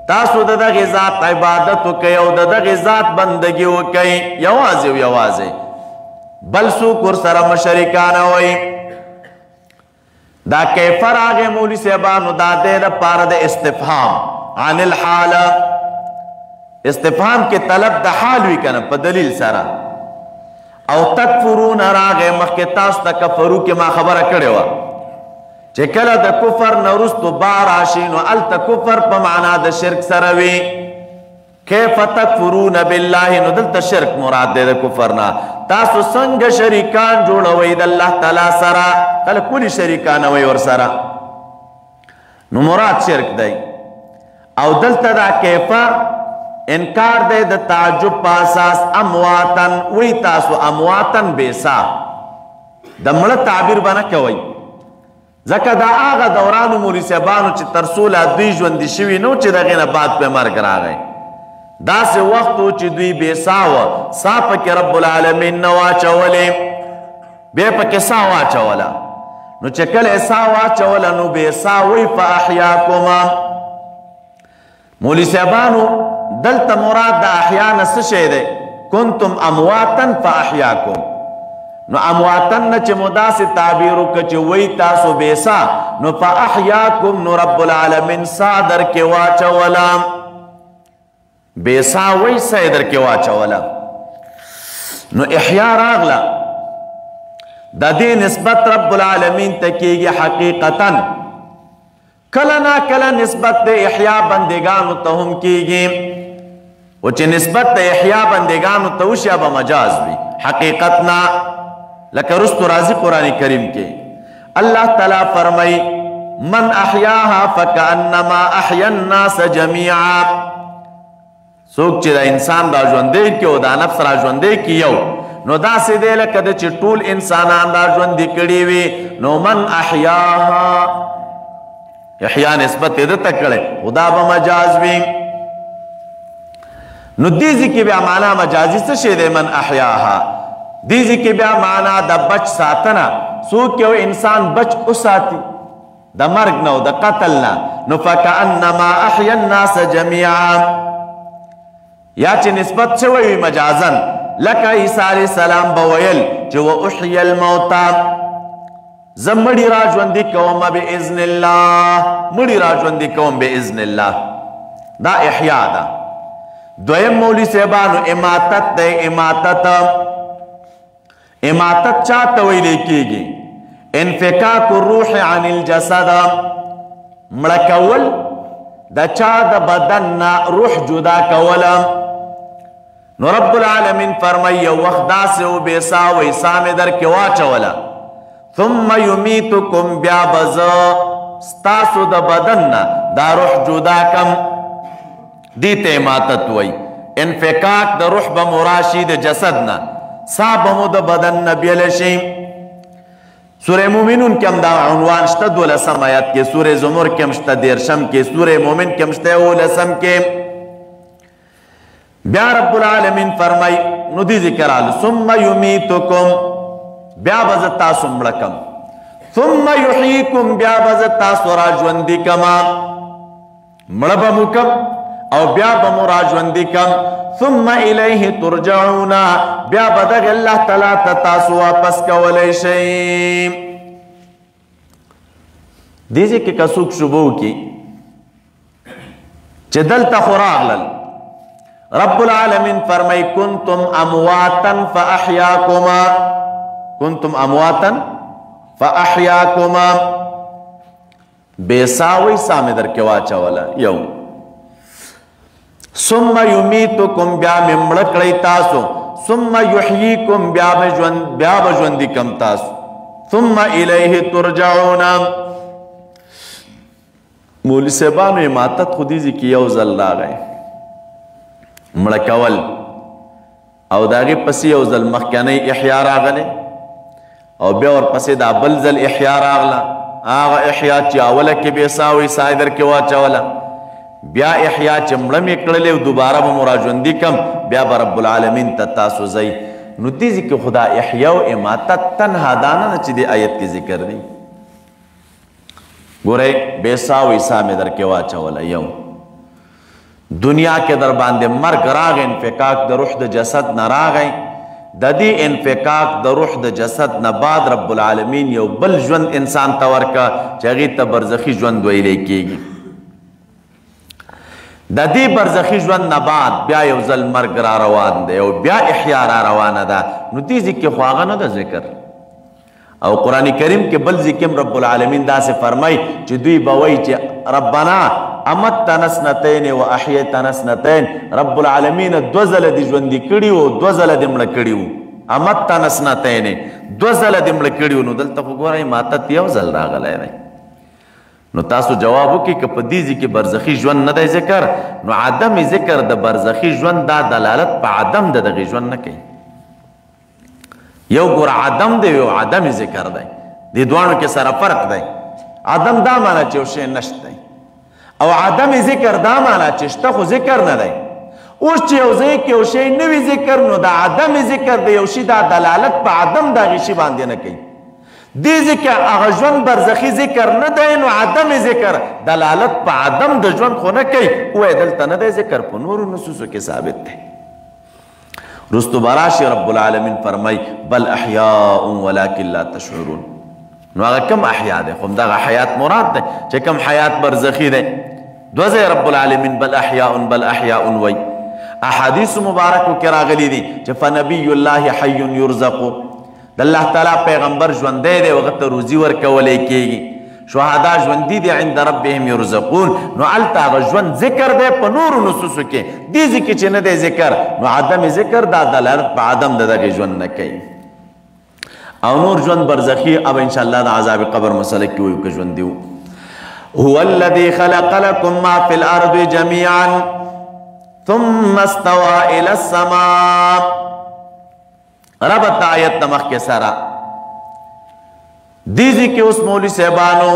تاسو دا دا غزات عبادتو کئی او دا دا غزات بندگیو کئی یوازی و یوازی بل سوک ارسرم شریکان ہوئی دا کیفر آگے مولی سیبانو دا دے دا پارا دا استفہام عن الحال استفہام کے طلب دا حال ہوئی کنا پا دلیل سارا او تکفرون راگے مخیتاس تا کفرو کے ما خبر کڑے وا چه کلا دا کفر نرستو بار آشینو ال تا کفر پا معنا دا شرک سروی کیف تکفرون باللہ نو دلتا شرک مراد دے دا کفرنا تاسو سنگ شریکان جوڑوئی دا اللہ تعالی سرا کل کلی شریکان ہوئی ور سرا نو مراد شرک دے او دلتا دا کیفا انکار دے دا تعجب پاساس امواتن وی تاسو امواتن بیسا دا مڑا تعبیر بنا کوئی زکا دا آغا دورانو مولی سیبانو چی ترسول دوی جوندی شوی نو چی دا غینا بات پہ مر کرا گئی داسې وخت و چې دوی بې سا وه، سا پکې رب العالمین نه واچولې، بیا پکې سا واچوله. نو چې کله سا واچوله نو بې سا وی فاحیاکما. مولوی صاحبانو دلته مراد د احیا نه څه شی دی؟ کنتم امواتا فاحیاکم. نو امواتن نه چې مو داسې تعبیر وکړه چې وی تاسو بې سا، نو فاحیاکم نو رب العالمین سا در کې واچوله، بې سا وی سا در کې واچوله. نو احیا راغله، د دې نسبت رب العالمین ته کېږي حقیقتاً. کله نا کله نسبت د احیا بندگانو ته هم کېږي، و چې نسبت د احیا بندگانو ته وشي به مجاز وي، حقیقت نه. لکه رستو راځي قرآن کریم کې الله تعالی فرمایي من احیاها فکأنما احیا الناس جمیعا. څوک چې د انسان را ژوندی کړي او د نفس را ژوندی کړي یو، نو داسې دی لکه د چې ټول انسانان را ژوندي کړي وي. نو من احیاها، احیا نسبت یې ده ته کړی، خو دا به مجاز وي. نو دیزی کې بیا معنا مجازي څه شی دی؟ من احیاها. دیزی کې بیا معنا د بچ ساتنه، څوک یو انسان بچ وساتي د مرګ نه او د قتل نه، نو فکأنما احیا الناس جمیعا. یا چې نسبت شوی وي مجازن، لکه عیسی علیه السلام به ویل چې واحیی الموتی، زه مړي را ژوندي کوم باذن الله، مړي را ژوندي کوم باذن الله. دا احیا ده. دویم مولوی صاحبانو اماتت ده. اماتت چاته ویل کېږي؟ انفکاک الروح عن الجسد، مړه کول د چا د بدن نه روح جدا کول. نو رب العالمین فرمایي یو وخت داسې و بې سا وی سا مې در کې واچوله، ثم یمیتکم، بیا به زه ستاسو د بدن نه دا روح جدا کم. دې ته اماتت وی. انفکاک د روح به مراشي د جسد نه، سا به مو د بدن نه بیله شي. سوره مومنون کې هم دا عنوان شته 12 آیت کې، سوره زمر کې هم شته 13 کې، سوره مومن کې هم شته 19 کې. بیا رب العالمین فرمای نو دی ذکر آل ثم یمیتکم، بیا بز تاسو مړکم، ثم یحییکم، بیا بز تاسو را ژوندي کما، مړه به مو کم او بیا به مو را ژوندي کم. ثم الیه ترجعون، بیا به دغه الله تعالی ته تاسو واپس کولی شئ. دې ځای کې که څوک شبه وکړي چې دلته خو راغلل، رب العالمین فرمای کنتم امواتا فاحیاکما، کنتم امواتا فاحیاکما، بیساوی سامې در کې واچوله یو. ثم یمیتکم، بیا مې مړه کړئ تاسو، ثم یحییکم، بیا به ژوندي کم تاسو، ثم الیه ترجعون. مولوی صاحبانو اماتت خو دې ځای کې یو ځل راغی، مړه کول، او د هغې پسې یو ځل مخکینی احیا راغلی، او بیا ورپسې دا بل ځل احیا راغله. هغه احیا چې اوله کې بې ساوی سای در کې واچوله، بیا احیا چې مړه مې کړلې او دوباره به مو را ژوندي کم، بیا به رب العالمین ته تاسو ځئ. نو دې ځای کې خدا احیا او اماتت تنها دا نه چې دې آیت کې ذکر دی. ګورئ بې ساوی سا مې در کې واچوله یو. دنیا کې در باندې مرګ راغی، انفکاک د روح د جسد نه راغی. د دې انفکاک د روح د جسد نه بعد رب العالمین یو بل ژوند انسان ته ورکړه چې هغې ته برزخي ژوند ویلی کېږي. د دې برزخي ژوند نه بعد بیا یو ځل مرګ را روان دی او بیا احیا را روانه ده. نو دې ځای کې خو هغه نه ده ذکر. او قرآن کریم کې بل ځای کې رب العالمین داسې فرمایي چې دوی به وایي چې ربنا امتنا اثنتین و احییتنا اثنتین، رب العالمین دو ځله دې ژوندي کړي وو، دو ځله دې مړه کړي وو. امتنا اثنتین، دو ځله دې مړه کړي وو. نو دلته خو ګورئ ماتت یو ځل راغلی دی. نو تاسو جواب وکړئ که په دې ځای کې برزخي ژوند نه دی ذکر، نو عدم ذکر د برزخي ژوند دا دلالت په عدم د دغې ژوند نه کوي. یو ګوره عدم دی، یو عدم ذکر دی، دې دواړو کې سره فرق دی. عدم دا معنا چې یو شی نشته دی، او عدم ذکر دا معنا چې شته خو ذکر نه دی. اوس چې یو ځای کې یو شی نه وي ذکر نو د عدم ذکر د یو شي دا دلالت په عدم د هغې شي باندې نه کوي. دې ذکر هغه ژوند برزخي ذکر نه دی نو عدم ذکر دلالت په عدم د ژوند خو نه کوي. وایي دلته نه دی ذکر په نورو نصوصو کې ثابت دی. رستو براشي رب العالمین فرمای بل احیاء ولکن لا تشعرون. نو هغه کم احیا دی خو همدغه حیات مراد دی چې کم حیات برزخي دی. دوه ځای رب العالمین بل احیاء وایي. احادیث مبارکو کې راغلي دي چې فنبی الله حی یرزق، د الله تعالی پیغمبر ژوندی دی هغه ته روزي ورکولی کېږي. شهدا ژوندي دي عند ربهم یرزقون. نو هلته هغه ژوند ذکر دی په نورو نصوصو کې. دې ځای کې چې نه دی ذکر نو عدم ذکر دا دلالت په عدم د دغې ژوند نه کوي. او نور ژوند برزخي اب انشاءالله د عذاب قبر مسله کې وایو که ژوندي وو. هو الذي خلق لكم ما في الارض جميعا ثم استوى الى السماء. ربط آیت نمخ کے سارا دیزی کے اس مولی صاحبانو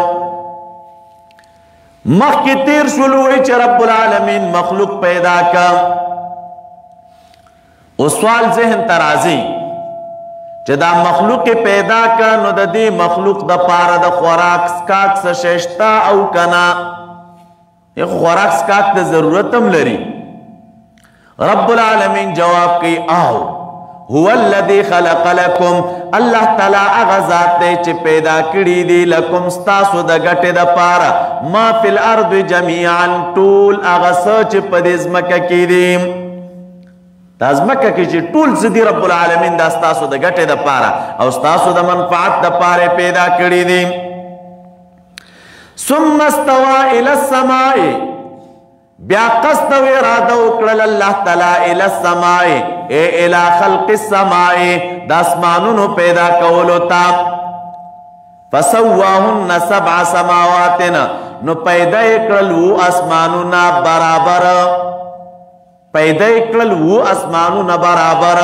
مخ کی تیر شلوئی چھ رب العالمین مخلوق پیدا کا. اس سوال ذہن ترازی چھ دا مخلوق پیدا کا نو دا دی مخلوق دا پارا دا خوراک سکاک سششتا او کنا. یہ خوراک سکاک دا ضرورتم لری. رب العالمین جواب کی آو هو الذي خلق لكم، اللہ تعالی اغذات دے چھ پیدا کری دی لکم ستاسو دا گٹے دا پارا ما فی الارض جميعا طول اغسا چھ پدیز مکہ کی دی. تاز مکہ کی چھ طول سدی رب العالمین دا ستاسو دا گٹے دا پارا او ستاسو دا منفعت دا پارے پیدا کری دی. ثم استوى الى السماء، بیا قصد و ارادہ اکڑل اللہ تعالی الى السماء اے الى خلق السماء دا اسمانونو پیدا کولو تا. فسواہن 7 سماواتنا، نو پیدا اکڑل وہ اسمانونا برابر، پیدا اکڑل وہ اسمانونا برابر.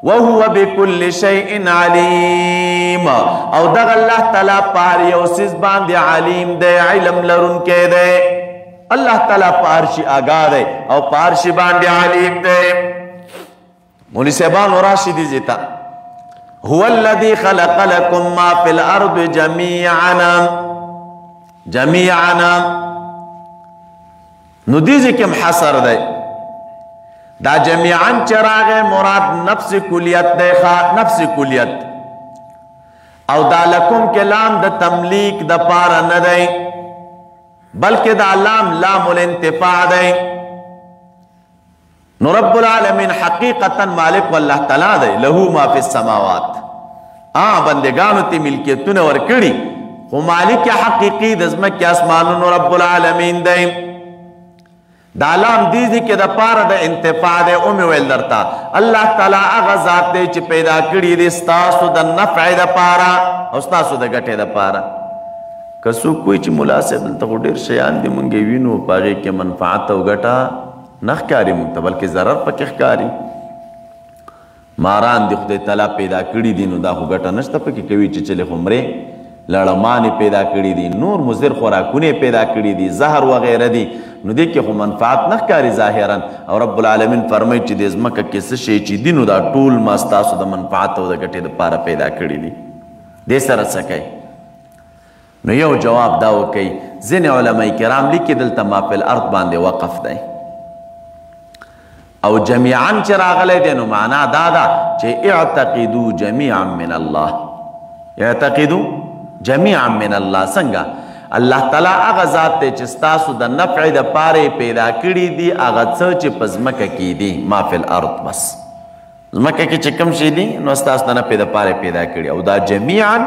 وهو بكل شيء علیم، او دغ اللہ تعالی پاری او سیز باندی علیم دے، علم لرن کے دے. اللہ تعالیٰ پارشی آگاہ دے او پارشی باندی علیم دے. مولی صاحبان و راشدی زیتا هو الذي خلق لكم ما في الارض جميعا. نو دیزی کم حصر دے دا جميعا چراغ مراد نفس کلیت دے خواہ نفس کلیت. او دا لکم کلام دا تملیک دا پارا ندے بلکہ دا لام لام الانتفاع دے. نو رب العالمین حقیقتا مالک واللہ تعالیٰ دے لہو ما فی السماوات. بندگانو تی ملکیتون ورکڑی خو مالک حقیقی دزمک اسمانون رب العالمین دے. دا لام دیزی کے دا پارا دا انتفاع دے امی ویلدرتا اللہ تعالیٰ اغزات دے چی پیدا کری دے ستاسو دا نفع دا پارا او ستاسو دا گٹے دا پارا. کسو کوئی چی ملاسب دلتا خو دیر شیان دی منگی وینو پاگے کے منفعات او گٹا نخ کاری منگتا بلکہ ضرر پا کخ کاری. ماران دی خود تعالیٰ پیدا کری دی نو دا خو گٹا نشتا پا کی کوئی چی چلے خمرے لڑمانی پیدا کری دی نور مزر خوراکونے پیدا کری دی زہر وغیرہ دی نو دیکھ خو منفعات نخ کاری ظاہران. اور رب العالمین فرمائی چی دیز مکہ کس شئی چی دی نو دا طول ماستاسو دا منفعات او دا گٹے دا پارا پیدا کری دی دے سر سکے. نو یو جواب داو کئی زین علماء کرام لکی دلتا ما فی الارض باندے وقف دے او جمیعاً چراغلے دے نو معنی دادا چھے اعتقدو جمیعاً من اللہ. اعتقدو جمیعاً من اللہ سنگا اللہ تعالیٰ اغذات تے چستاسو دا نفع دا پارے پیدا کری دی اغذات چے پزمکہ کی دی ما فی الارض بس زمکہ کی چکم شی دی نو استاس دا نفع دا پارے پیدا کری او دا جمیعاً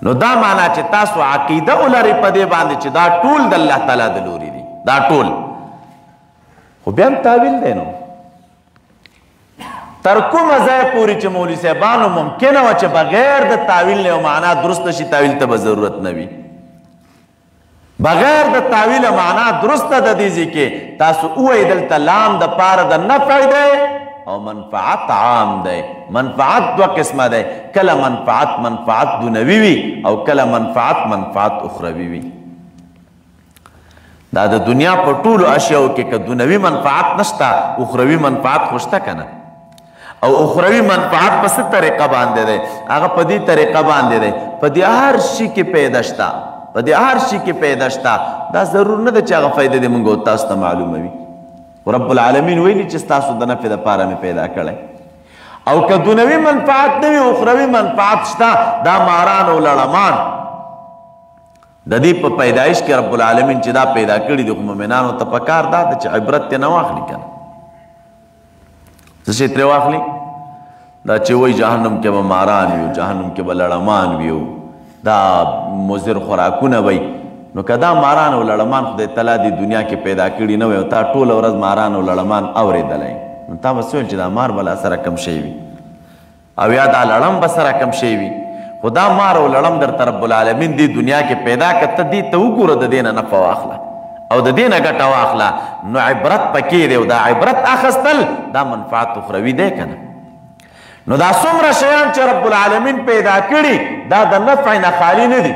نو دا مانا چه تاسو عقیده اولاری پا دے باندے چه دا طول دا اللہ تعالیٰ دلوری دی دا طول خو بیان تاویل دے نو ترکو مزای پوری چه مولی صاحبانو ممکنه و چه بغیر دا تاویل نے و معنی درست شی تاویل تا بضرورت نوی. بغیر دا تاویل معنی درست دا دیزی کے تاسو اوئی دلتا لام دا پار دا نفع دے او منفعت عام دے. منفعت دو قسمہ دے کلا منفعت دنوی وی او کلا منفعت اخروی وی. دا د دنیا په ټولو اشیاو کې که دنیوي منفعت نشته اخروي منفعت خو شته که نه او اخروي منفعت په څه طریقه باندې دی هغه په دې طریقه باندې دی په دې هر شي کې پیدا شته په دې هر شي کې پیدا شته دا ضرور نه ده چې هغه فایده دې موږ او تاسو ته معلومه وي خو رب العالمین ویلي چې ستاسو د نفع دپاره مې پیدا کړی او که دنیوي منفعت نه وي اخروي منفعت شته دا ماران او لړمان د دې په پیدایش کې رب العالمین چې دا پیدا کړي دي خو مؤمنانو ته پکار دا ده چې عبرت ترې نه واخلي که نه څه شی ترې واخلي دا چې وایي جهنم کې به ماران وي جهنم کې به لړمان وي دا مضر خوراکونه وي نو که دا ماران او لړمان خدای تعالی د دنیا کې پیدا کړي نه وي او تا ټوله ورځ ماران او لړمان اورېدلی نو تا به څه ویل چې دا مار به له سره کم شی وي او یا دا لړم به سره کم شی وي خو دا مار او لړم درته رب العالمین دې دنیا کې پیدا کړه ته دې ته وګوره د دې نه نفع واخله او د دې نه ګټه واخله نو عبرت پکې دی او دا عبرت اخیستل دا منفعت اخروي دی که نه نو دا څومره شیان چې رب العالمین پیدا کړي دا د نفع نه خالي نه دي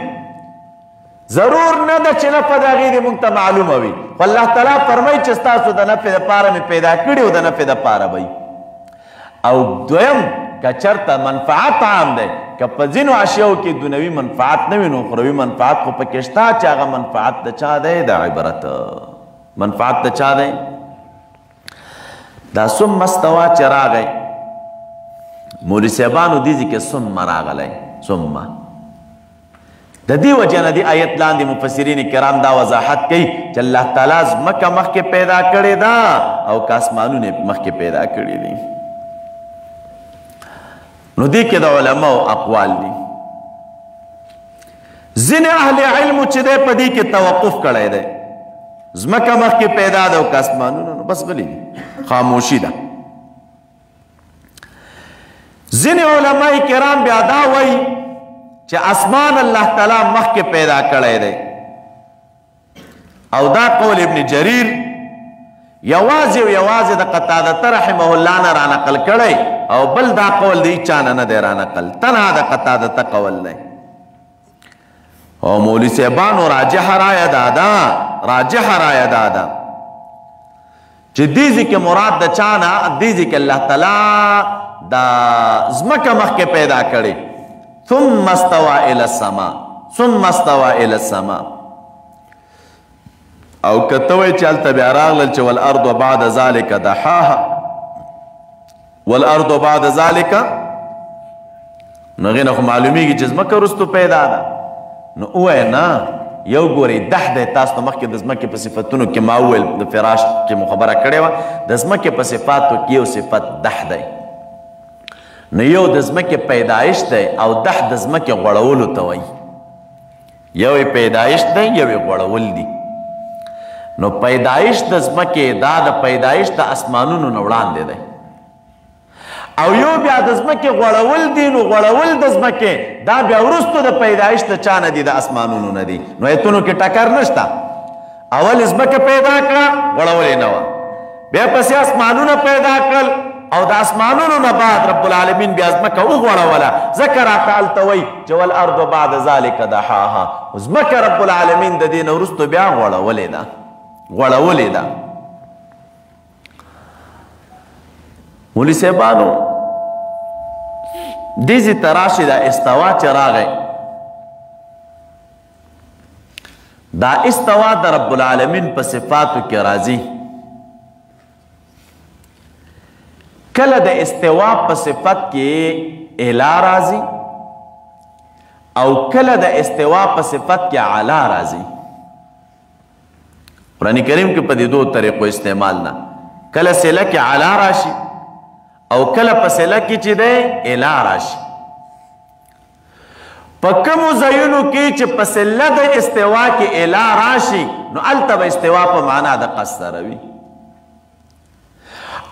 ضرور نه ده چې نفع د هغې دې موږ ته معلومه وي خو الله تعالی فرمایي چې ستاسو د نفع دپاره مې پیدا کړي او د نفع دپاره وي او دویم که چېرته منفعت عام دی که په ځینو اشیاو کې دنیوي منفعت نه وي نو اخروي منفعت خو پکې شته چې هغه منفعت د چا دی د عبرت منفعت د چا دی دا ثم استوی چې راغی مولوي صاحبانو دې ځای کې ثم راغلی ثم د دې وجه نه دې آیت لاندې مفسرین کرام دا وضاحت کوي چې الله تعالی ځمکه مخکې پیدا کړې ده او که اسمانونه مخکې پیدا کړي دي نو دې کې د علماو اقوال دي ځینې اهل علم چې دی په دې کې توقف کړی دی ځمکه مخکې پیدا ده او که اسمانونه نو بس غلي دي خاموشي ده ځینې علماء کرام بیا دا وایي چې اسمان الله تعالی مخکې پیدا کړی دی او دا قول ابن جریر یوازې او یوازې د قتاده رحمه الله نه رانقل کړی او بل دا قول د هیچا نه نه دی رانقل تنها د قتاده قول دی او مولوي صاحبانو راجحه رایه دا ده راجحه رایه دا ده چې دې ځای کې مراد د چا نه دې ځای کې الله تعالی دا ځمکه مخکې پیدا کړې ثم استوى الى السماء ثم استوى الى السماء او کته وی چې هلته بیا راغلل چې والارض بعد ذلك دحاها والارض بعد ذلك نو هغې نه خو معلومیږي چې ځمکه وروستو پیدا ده نو ووایه نه یو ګورئ دح دی تاسو ته مخکې د ځمکې په صفتونو کې ما وویل د فراش کې مو خبره کړې وه د ځمکې په صفاتو کې یو صفت دح دی نو یو د ځمکې پیدایش دی او دح د ځمکې غوړولو ته وایي یو یې پیدایش دی یو یې غوړول دي نو پیدایش د ځمکې دا د پیدایش د اسمانونو نه وړاندې دی او یو بیا د ځمکې غوړول دي نو غوړول د ځمکې دا بیا وروستو د پیدایش د چا نه دي د اسمانونو نه دي نو ایتونو کې ټکر نشته اول ځمکه پیدا کړه غوړول یې نه وه بیا پسې اسمانونه پیدا کړل او د اسمانونو نه بعد رب العالمین بیا ځمکه وغوړوله ځکه راته هلته وایي چې والارض بعد ذلک دحاها ځمکه رب العالمین د دې نه وروستو بیا غوړولې ده غوړولې ده مولوي صاحبانو دې ځای ته راشي دا استوا چې راغی دا استوا د رب العالمین په صفاتو کې راځي کله د استوا په صفت کې اعلا راځي او کله د استوا په صفت کې اعلا راځي قرآن کریم کې په دې دوه طریقو استعمال نه کله صله کې اعلا راشي او کله په صله کې چې دی اعلا راشي په کومو ځایونو کې چې په صله د استوا کې اعلا راشي نو هلته به استوا په معنا د قصد سره وي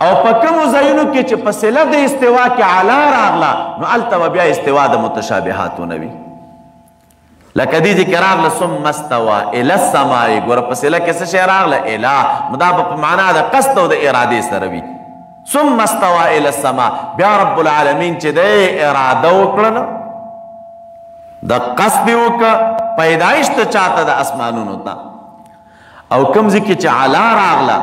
او په کومو ځایونو کې چې په صله د استوا کې اعلا راغله نو هلته به بیا استوا د متشابهاتو نه وي لکه دې ذکر راغله ثم استوى الى السماء ګوره په صله کې څه شی راغله اله نو دا به په معنا د قصد او د ارادې سره وي ثم استوى الى السماء بیا رب العالمین چې دی اراده وکړه د قصد وکړه پیدایش ته چاته د اسمانونو ته او کم ځکه چې علا راغله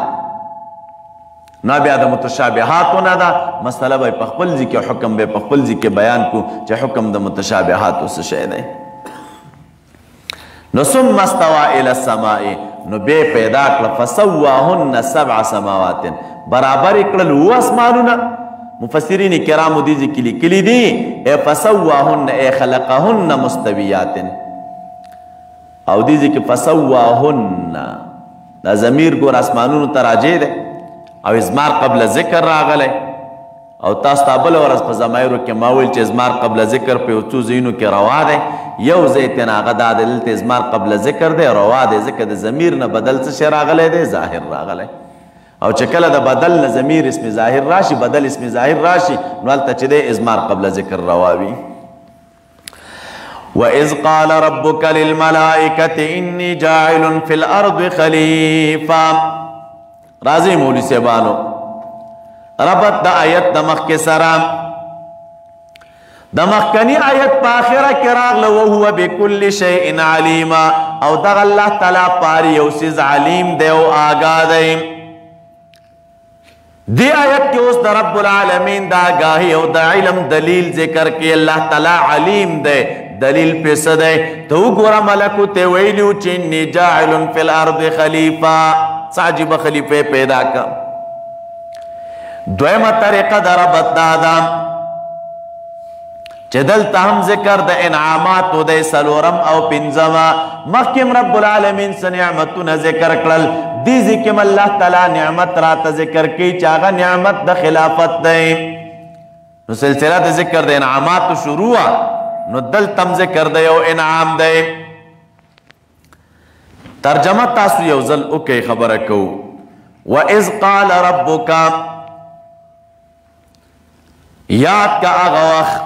نو بیا د متشابهاتو نه ده مسله به په خپل ځکه حکم به په خپل ځکه بیان کو چې حکم د متشابهاتو څه شی دی نو ثم استوى الى السماء نو به پیدا کړ فسواهن 7 سماوات برابر کړل و اسمانونه مفسرین کرامو دي ذکر لیکلي دي فسواهن خلقهن مستويات او دي ذکر فسواهن دا ضمیر ګور اسمانونو ته راجع ده او ازمار قبل ذکر راغلی او تاسو ته بله ورځ په ضمایرو کې ما ویل چې ازمار قبل ذکر په یو څو ځایونو کې روا دی یو ځای ته نه هغه دا دی دلته ازمار قبل ذکر دی روا دی ځکه د ضمیر نه بدل څه شی راغلی دی ظاهر راغلی او چې کله د بدل نه ضمیر اسم ظاهر راشي بدل اسم ظاهر راشي نو هلته چې دی ازمار قبل ذکر روا وي وَإِذْ قَالَ رَبُّكَ لِلْمَلَائِكَةِ إِنِّي جَاعِلٌ فِي الْأَرْضِ خَلِيفَةً راضی مولی صاحبانو ربط دا آیت دا مخ کے سرام دا مخکنی آیت پا آخرہ کی راغل وَهُوَ بِكُلِّ شَيْءٍ عَلِيمًا او دا اللہ تعالیٰ پاری یوسیز علیم دے و آگاہ دے دی آیت کی اس دا رب العالمین دا آگاہی او دا علم دلیل ذکر کی اللہ تعالیٰ علیم دے دلیل پیس دے تو گورا ملکو تے ویلیو چنی جاعل فی الارض خلیفہ ساجب خلیفہ پیدا کا دویم طریقہ در ربط دادا چدل تاہم ذکر دا انعامات و دا سلورم او پنزما مخکم رب العالمین سے نعمتون ذکر کرل دی ذکم اللہ تعالی نعمت رات ذکر کی چاگا نعمت دا خلافت دے نو سلسلہ دا ذکر دا انعامات شروع نو دل تم ذکر دا یو انعام دے ترجمہ تاسو یو ځل اوکې خبره کو وَإِذْ قَالَ رَبُّكَ یاد کا آغا وقت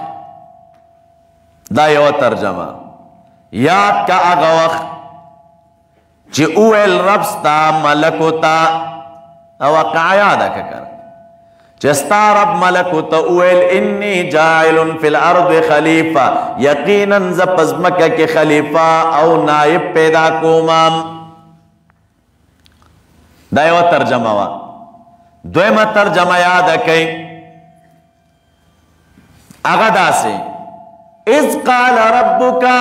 دا یو ترجمہ یاد کا آغا وقت چی اویل رب ستا ملکو تا وقع یادا کر چستا رب ملکو تا اویل انی جائل فی الارض خلیفہ یقیناً زپزمکہ کے خلیفہ او نائب پیدا کومام دا یو ترجمہ وا دویم ترجمہ یاد کئی اغدا سے اذ قال ربکا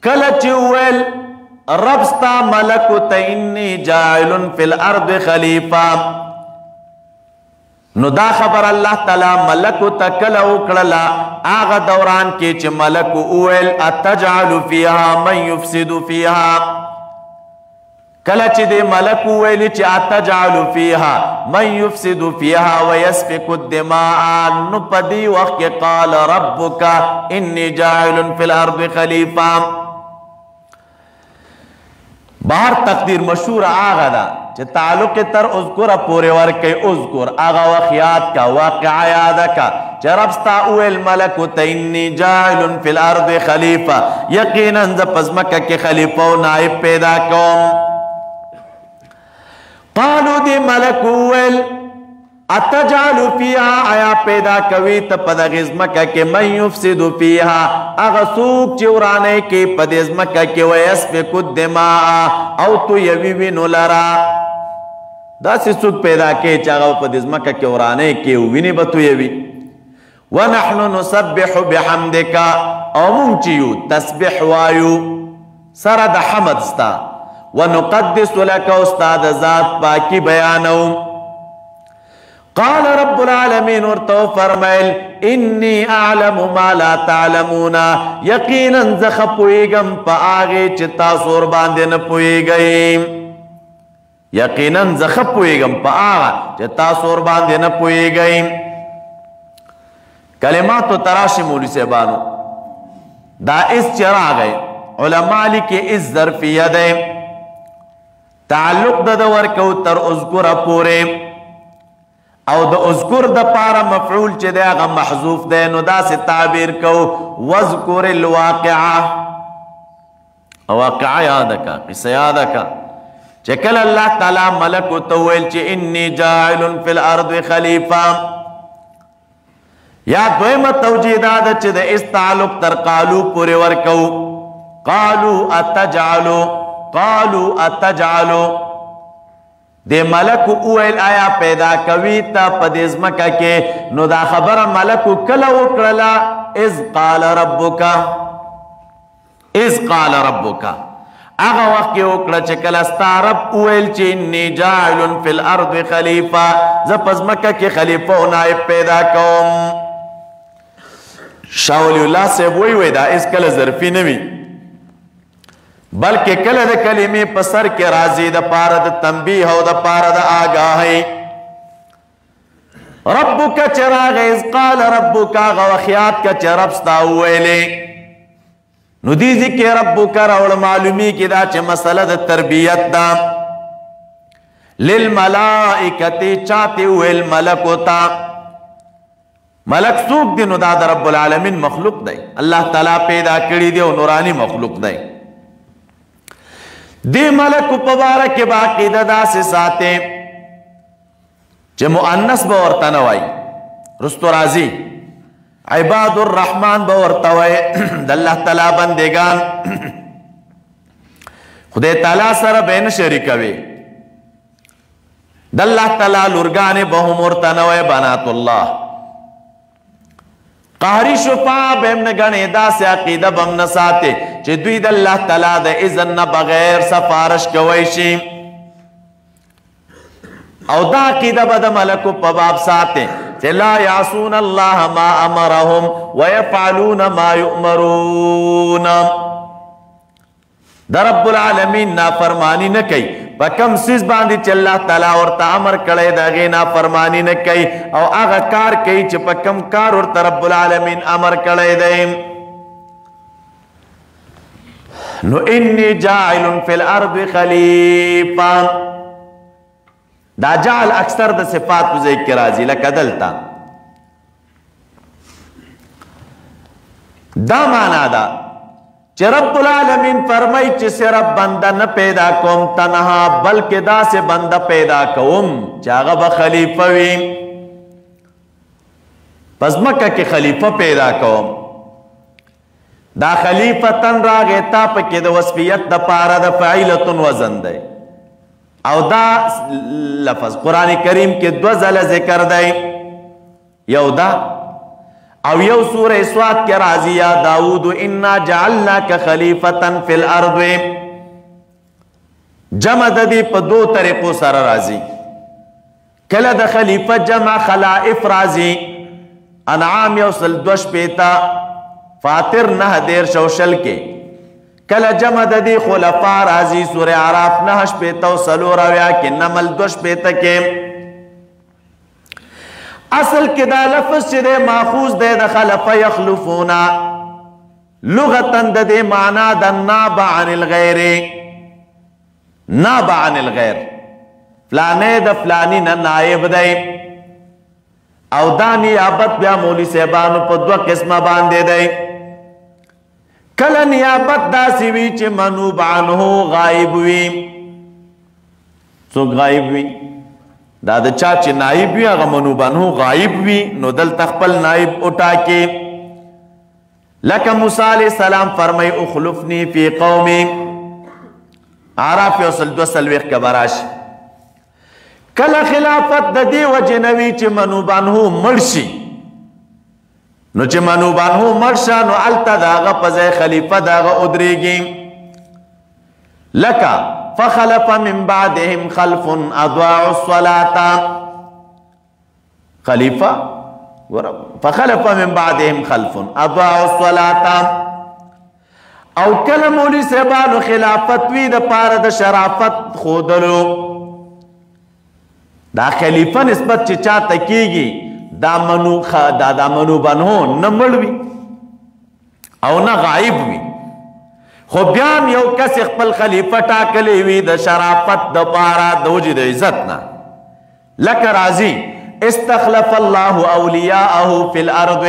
کلچ اویل رب ستا ملکو تا انی جائل فی الارض خلیفہ نو دا خبر اللہ تعالی ملکو تکل اکڑلا آغا دوران کی چھ ملکو اویل اتجعل فیہا من یفسد فیہا کلا چھ دے ملکو اویلی چھ اتجعل فیہا من یفسد فیہا ویسفک الدماء نو پدی وقت قال ربکا انی جاعل فی الارض خلیفہ باہر تقدیر مشہور آغا دا چھ تعلق تر اذکر پورے ورکی اذکر آغا وخیات کا واقعہ یادا کا چھ ربستا اویل ملکو تینی جاعل فی الارض خلیفہ یقیناً زپزمکہ کے خلیفہ و نائب پیدا کوم قالو دی ملکو اویل اتجعل فیہا آیا پیدا کوی تپد غزمکہ کے من یفسد فیہا اغسوک چورانے کی پدزمکہ کے ویسفک الدماء او تو یویوینو لرا دا سی سوک پیدا کے چاگو پدزمکہ کے ورانے کے وینی بتو یوی ونحن نسبح بحمدکا او منچیو تسبح وایو سرد حمد ستا ونقدس لکا استاد ذات پاکی بیانو قال رب العالمین ورطو فرمائل انی اعلم ما لا تعلمون یقینا زخ پویگم پا آگے چتا سور باندے نپوی گئیم یقینا زخ پویگم پا آگا چتا سور باندے نپوی گئیم کلمات و تراشی مولی سے بانو دا اس چرا گئے علماء لکے اس ظرفیہ دے تعلق دا دور کو تر اذکر پورے او دا اذکر دا پارا مفعول چے دے آگا محضوف دے نو دا سے تعبیر کو وذکر الواقعہ واقعہ یادکا قصہ یادکا چکل اللہ تعالی ملکو تویل چے انی جاعل فی الارض خلیفہ یا دویم توجیداد چے دے اس تعلق تر قالو پوری ورکو قالو اتجعلو قالو اتجعلو دے ملکو اویل آیا پیدا کوي تا پا دیزمکا کے نو دا خبر ملکو کلا اکرلا اذ قال ربکا اغا وقت کی اکرلا چکل استا رب اویل چی انی جاعل فی الارض خلیفہ زپزمکا کی خلیفہ و نائب پیدا کوم شاہ ولی اللہ سے وی دا اس کل ظرفی نوی بلکہ کل دا کلمی پسر کے رازی دا پارا دا تنبیح و دا پارا دا آگاہی ربک چراغ از قال ربک غوخیات کا چربستا ہوئے نو دیزی کہ ربک روڑ معلومی کی دا چھ مسئلہ دا تربیت دا للملائکتی چاہتے ہوئے الملکو تا ملک سوک دی نو دا رب العالمین مخلوق دے اللہ تعالیٰ پیدا کری دی و نورانی مخلوق دے دی ملک پبارک باقی دا سے ساتے چھ مؤنس باورتنوائی رستو رازی عباد الرحمن باورتوائی داللہ تعالیٰ بندگان خدای تعالیٰ سر بین شرکوی داللہ تعالیٰ لرگان بہم ورتنوائی بنات اللہ قہری شفاع بہم نگنے دا سے عقیدہ بہم نساتے چھ دوی دا اللہ تعالیٰ دا اذن بغیر سفارش کوئیشی او دا عقیدہ بدا ملکو پباب ساتے چھ لا یعصون اللہ ما امرهم ویفعلون ما یؤمرون دا رب العالمین نافرمانی نکی پا کم سیز باندی چھ اللہ تعالیٰ ورطا عمر کڑے دا غی نافرمانی نکی او آغا کار کئی چھ پا کم کار ورطا رب العالمین عمر کڑے دائم نو انی جاعل فی الارض خلیفہ دا جعل اکثر دا صفات ذکر راضی لکا دلتا دا مانا دا چھ رب العالمین فرمائی چھ صرف بندہ نہ پیدا کوم تنہا بلکہ دا سے بندہ پیدا کوم چاگا با خلیفہ ویم پس مکہ کے خلیفہ پیدا کوم دا خلیفتن راگے تا پکی دا وصفیت دا پارا دا فعیلتن وزن دے او دا لفظ قرآن کریم کے دو ذل ذکر دے یو دا او یو سورہ سواد کے رازی یا داود انا جعلناک خلیفتن فی الارض جمع دی پا دو طریقوں سر رازی کل دا خلیفہ جمع خلائف رازی انعام یوصل دوش پیتا فاتر نہ دیر شوشل کے کل جمع دی خلفاء رازی سورہ عراف نہش پیتا و سلو رویا کے نمل دوش پیتا کے اصل کے دا لفظ چھ دے ماخوذ دے دا خلف یخلفونا لغتاً دے معنی دا ناب عن الغیر ناب عن الغیر فلانے دا فلانی نا نائب دے او دا نیابت بیا مولی صاحبانو پا دو قسم باندے دے کل نیابت دا سیوی چھ منوب عنہو غائب وی سو غائب وی دا دا چاچے نائب وی اگا منوبانو غائب وی نو دل تخپل نائب اٹھا کے لکہ موسیٰ علیہ السلام فرمائی اخلفنی فی قومی عراف یوصل دو سلویخ کبراش کل خلافت دا دی وجنوی چے منوبانو مرشی نو چے منوبانو مرشا نو علتا داغا پزے خلیفہ داغا ادریگی لکہ فخلف من بعدهم خلف اضاعوا الصلاة خلیفہ فخلف من بعدهم خلف اضاعوا الصلاة او کلمولی سیبانو خلافت وی دا پارا دا شرافت خودلو دا خلیفہ نسبت چچا تکیگی دا منو بنہو نمڑوی او نا غائب وی خو بیان یو کس اخپل خلیفہ ٹاکلی وی دا شرافت دا پارا دا وجد عزتنا لکہ رازی استخلف اللہ اولیاءہو فی الارض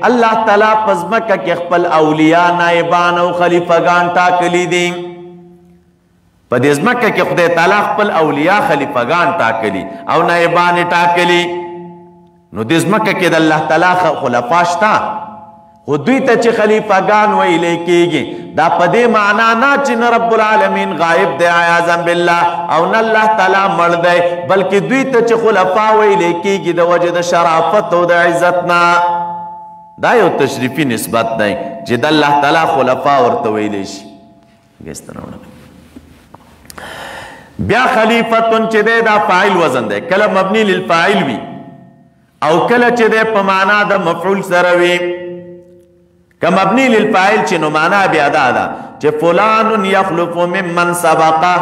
اللہ تعالیٰ پزمکہ کی اخپل اولیاء نائبان و خلیفہ گان ٹاکلی دی پا دیزمکہ کی خدای تعالیٰ اخپل اولیاء خلیفہ گان ٹاکلی او نائبان ٹاکلی نو دیزمکہ کی دا اللہ تعالیٰ خلفاشتا خو دوی ته چې خلیفګان ویلی کېږي دا په دې معنا نه چې نه رب العالمین غایب دی عیاذا بالله او نه الله تعالی مړ دی بلکې دوی ته چې خلفا ویلی کېږي د وجې د شرافت او د عزت نه دا یو تشریفي نسبت دی چې د الله تعالی خلفا ورته ویلی شي بیا خلیفتون چې دی دا فاعل وزن دی کله مبني للفاعل وي او کله چې دی په معنا د مفعول سره وي که مبني للفاعل چې نو معنا بیا دا ده چې فلان یخلف ممن سبقه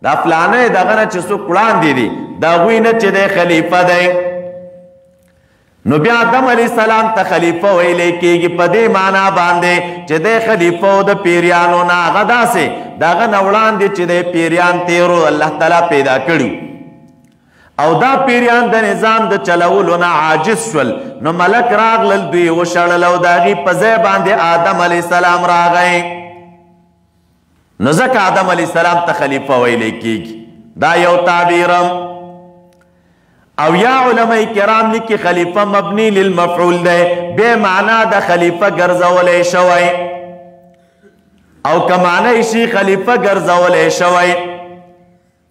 دا فلانه دغه نه چې څوک وړاندې دي د هغوی نه چې دی خلیفه دی نو بیا آدم علیه السلام ته خلیفه ویلی کېږي په دې معنا باندې چې دی خلیفه و د پیریانو نه هغه داسې د هغه نه وړاندې چې دی پیریان تیرو الله تعالی پیدا کړي او دا پیریان د نظام د چلولو نه عاجز شول نو ملک راغلل دوی وشړل او د هغې په ځای باندې آدم علیه السلام راغی نو ځکه آدم علیه السلام ته خلیفه ویلی کېږي دا یو تعبیرم او یا علماء کرام لیکي خلیفه مبني للمفعول دی بے معنا د خلیفه ګرځولی شوی او که معنی شي خلیفه ګرځولی شوی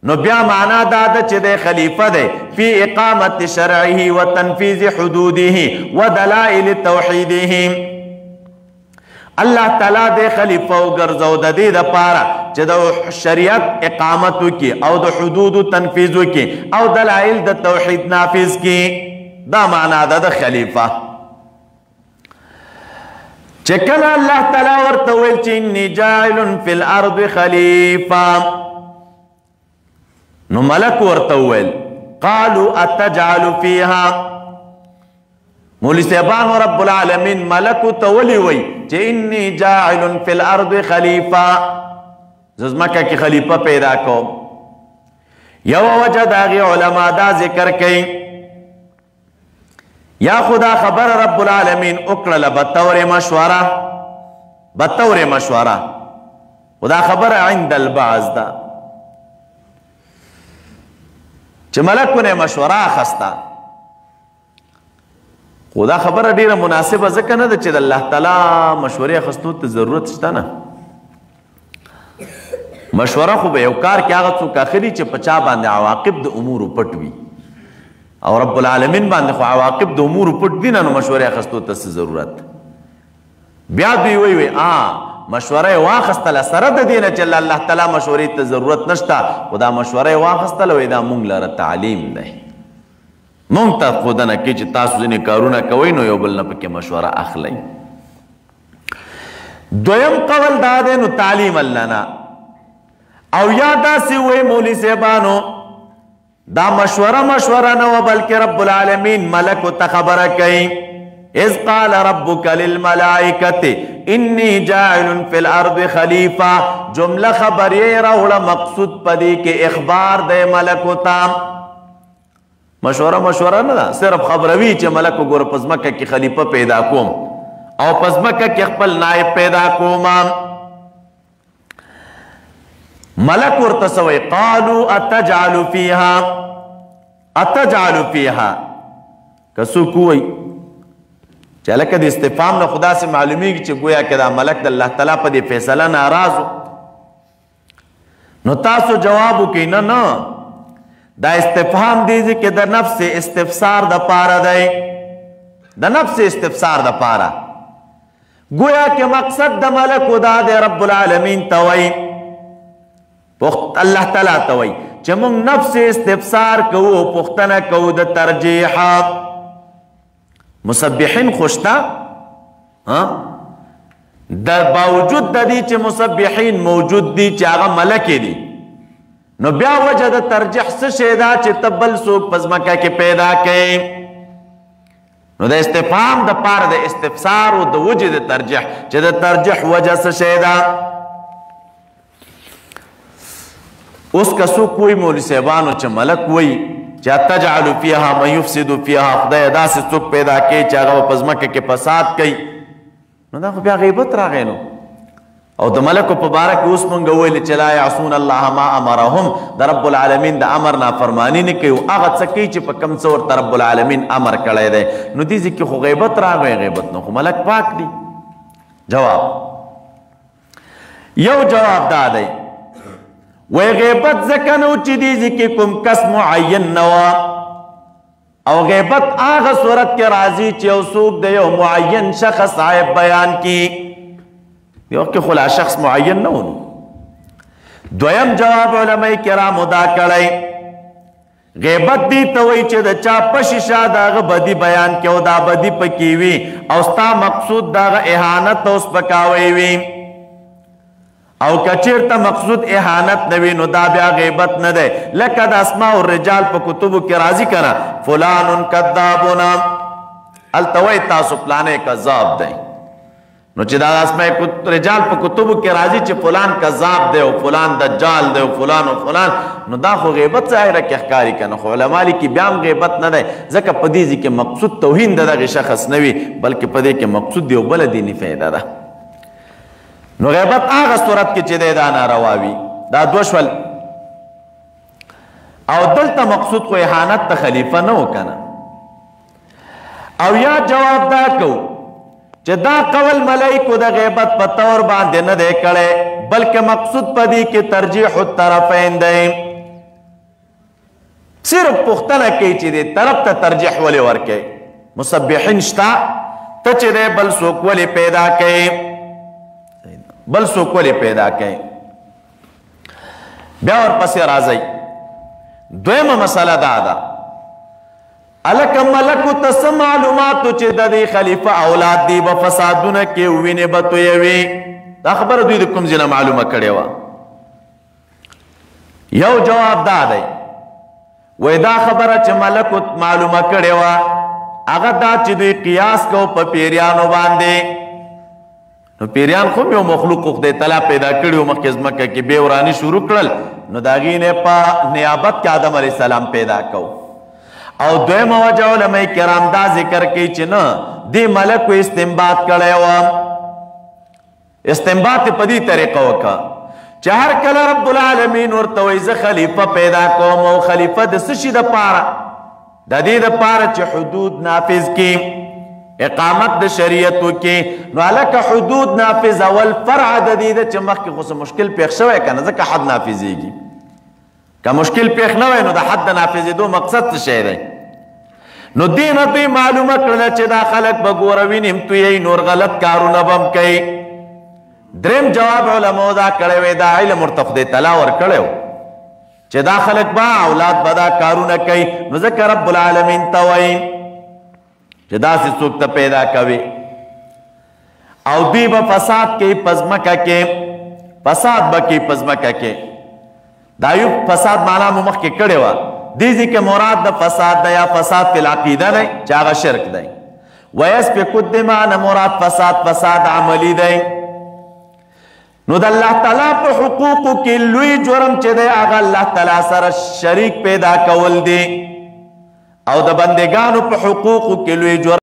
نو بیا معنا دا ده چې دی خلیفه دی فی اقامت شرعه و تنفیذ حدوده و دلائل توحیده الله تعالی دی خلیفه وګرځو د دې دپاره چې د شریعت اقامت وکړي او د حدودو تنفیذ وکړي او دلائل د توحید نافذ کړي دا معنا ده د خلیفه چې کله الله تعالی ورته ویل چې انی جاعل فی الارض خلیفه نو ملک ورته وویل قالوا اتجعل فیها مولی صاحبانو رب العالمین ملکو ته ولي وی چې انی جاعل فی الارض خلیفه زه ځمکه کې خلیفه پیدا کوم یو وجه د هغې علما دا ذکر کوي یا خدا خبر رب العالمین وکړله بطور مشوره خدا خبر عند البعض ده چې ملکونه مشوره اخسته خو دا خبره ډیره مناسبه ځکه نه ده چې د الله تعالی مشورې اخستو ته ضرورت شته نه مشوره خو به یو کار کې هغه څوک اخلي چې په چا باندې عواقب د امورو پټ وي او رب العالمین باندې خو عواقب د امورو پټ دي نه نو مشورې اخستو ته څه ضرورت بیا دوی وی مشوره واخستله سره د دې نه چې الله تعالی مشورې ته ضرورت نشته خو دا مشوره واخستله وی دا مونږ لره تعلیم دی مونږ ته ښودنه کوي چې تاسو ځینې کارونه کوئ نو یو بل نه پکې مشوره اخلئ دویم قول دا دی نو تعلیم لنا او یا داسې وی مولي صاحبانو دا مشوره نه وه بلکې رب العالمین ملکو ته خبره کوي اذ قال ربك للملائکة انی جاعل فی الارض خلیفہ جمله خبریه راوړه مقصود پدې کې اخبار دی ملکو ته مشوره نه ده صرف خبروي چې ملک وګوره په ځمکه کې خلیفه پیدا کوم او په ځمکه کې خپل نائب پیدا کوم ملک ورته سوی قالوا اتجعل فیها که څوک وایي چې هلکه د استفهام نه خو داسې معلومیږي چې ګویا که دا ملک د الله تعالی په دې فیصله ناراض نو تاسو جواب وکړئ نه دا استفهام دی چې د نفس استفسار د پاره دی د نفس استفسار د پاره گویا کہ مقصد د ملک دا دی رب العالمین توئی اللہ تعالیٰ توئی چې موږ نفس استفسار کوو پختنه کوو د ترجیح مسبحین خوشتا د باوجود د دې چې مسبحین موجود دي چې هغه ملک دي نو بیا وجه د ترجیح څه شی دا چې تبل څوک په ځمکه کې پیدا کړي نو د استفهام د پاره د استفسار او د وجه د ترجیح چې د ترجیح وجه څه شی دا اوس که څوک وایي مولوي صاحبانو چې ملک وایي چې تجعل فیها من یفسد فیها خدای داسې څوک پیدا کوي چې هغه په ځمکه کې فساد کوي نو دا خو بیا غیبت راغی نو او د ملکو په باره کې اوس مونږ ویلې چې لا یعصون الله ما امرهم د رب العالمین د امر نافرمانی نه کوي هغه څه کوي چې په کوم څه ورته رب العالمین امر کړی دی نو دې ځکه خو غیبت راغی غیبت نه خو ملک پاک دی جواب یو جواب دا دی وی غیبت ځکه نو چې دې ځکه کوم کس معین نه و او غیبت هغه صورت کې راځي چې یو څوک د یو معین شخص عیب بیان کړي یو کې خو لا شخص معین نه ونو دویم جواب علماء کرامو دا کړی غیبت دی ته وایي چې د چا په شیشه د هغه بدي بیان کې او دا بدي پکې وي او ستا مقصود د هغه اهانت او سپکاوی وي او که چېرته مقصود اهانت نه وي نو دا بیا غیبت نه دی لکه د اسماء الرجال په کتبو کې راځي که نه فلان کذابون هلته وایي تاسو پلانی کذاب دی نو چې دا اسماء رجال په کتبو کې راځي چې فلان کذاب دی او فلان دجال دی او فلان نو دا خو غیبت ظاهره کې ښکاري که نه خو علما لیکي بیا هم غیبت نه دی ځکه په دې ځای کې مقصود توهین د دغې شخص نه وي بلکې په دې کې مقصود یو بله دیني فایده ده نو غیبت هغه صورت کې چې دی دا ناروا وي دا دوه شول او دلته مقصود خو اهانت د خلیفه نه و که نه او یا جواب دا کو چې دا قول ملائکو د غیبت په طور باندې نه دی کړی بلکې مقصود په دې کې ترجیح الطرفین دی صرف پوښتنه کوي چې دې طرف ته ترجیح ولې ورکوي مسبحین شته ته چې دی بل څوک ولې پیدا کوي بل څوک ولې پیدا کوي بیا ورپسې راځئ دویمه مسله دا ده الکه ملکو ته څه معلوماتو چې د دې خلیفه اولاد دی به فسادونه کې وینې به تویوي دا خبره دوی د کوم ځای نه معلومه کړې وه یو جواب دا دی وایي دا خبره چې ملکو معلومه کړې وه هغه دا چې دوی قیاس کو په پیریانو باندې نو پیریان خو یو مخلوق خدای تعالی پیدا کړي و مخکې ځمکه کې بې وراني شروع کړل نو د هغې نه په نیابت کې آدم علیه السلام پیدا کو او دویمه وجه علماء کرام دا ذکر کوي چې نه دې ملکو استنباط کړی و استنباط په دې طریقه وکړه چې هر کله رب العالمین ورته وایي زه خلیفه پیدا کوم او خلیفه د څه شي دپاره د دې دپاره چې حدود نافظ کړي اقامت د شریعت وکړي نو هلکه حدود نافظ اول فرع د دې ده چې مخکې خو څه مشکل پېښ شوی که نه ځکه حد نافظېږي که مشکل پېښ نه وی نو د حد د نافظېدو مقصد څه شی دی نو دې نه دوی معلومه کړله چې دا خلک به ګوره وینم تویوي نور غلط کارونه به هم کوي دریم جواب علماو دا کړی وی دا علم ورته خدای تعالی ورکړی و چې دا خلک به اولاد به دا کارونه کوي نو ځکه رب العالمین ته وایي چې داسې څوک ته پیدا کوي او دوی به فساد کوي په ځمکه کې فساد به کوي په ځمکه کې دا یو فساد معنا مو مخکې کړې وه دې ځای کې مراد د فساد دی یا فساد فی العقیده دی چې هغه شرک دی ویسفک الدماء نه مراد فساد عملی دی نو د الله تعالی په حقوقو کې لوی جرم چې دی هغه الله تعالی سره شریک پیدا کول دی او د بندگانو په حقوقو کې لوی جرم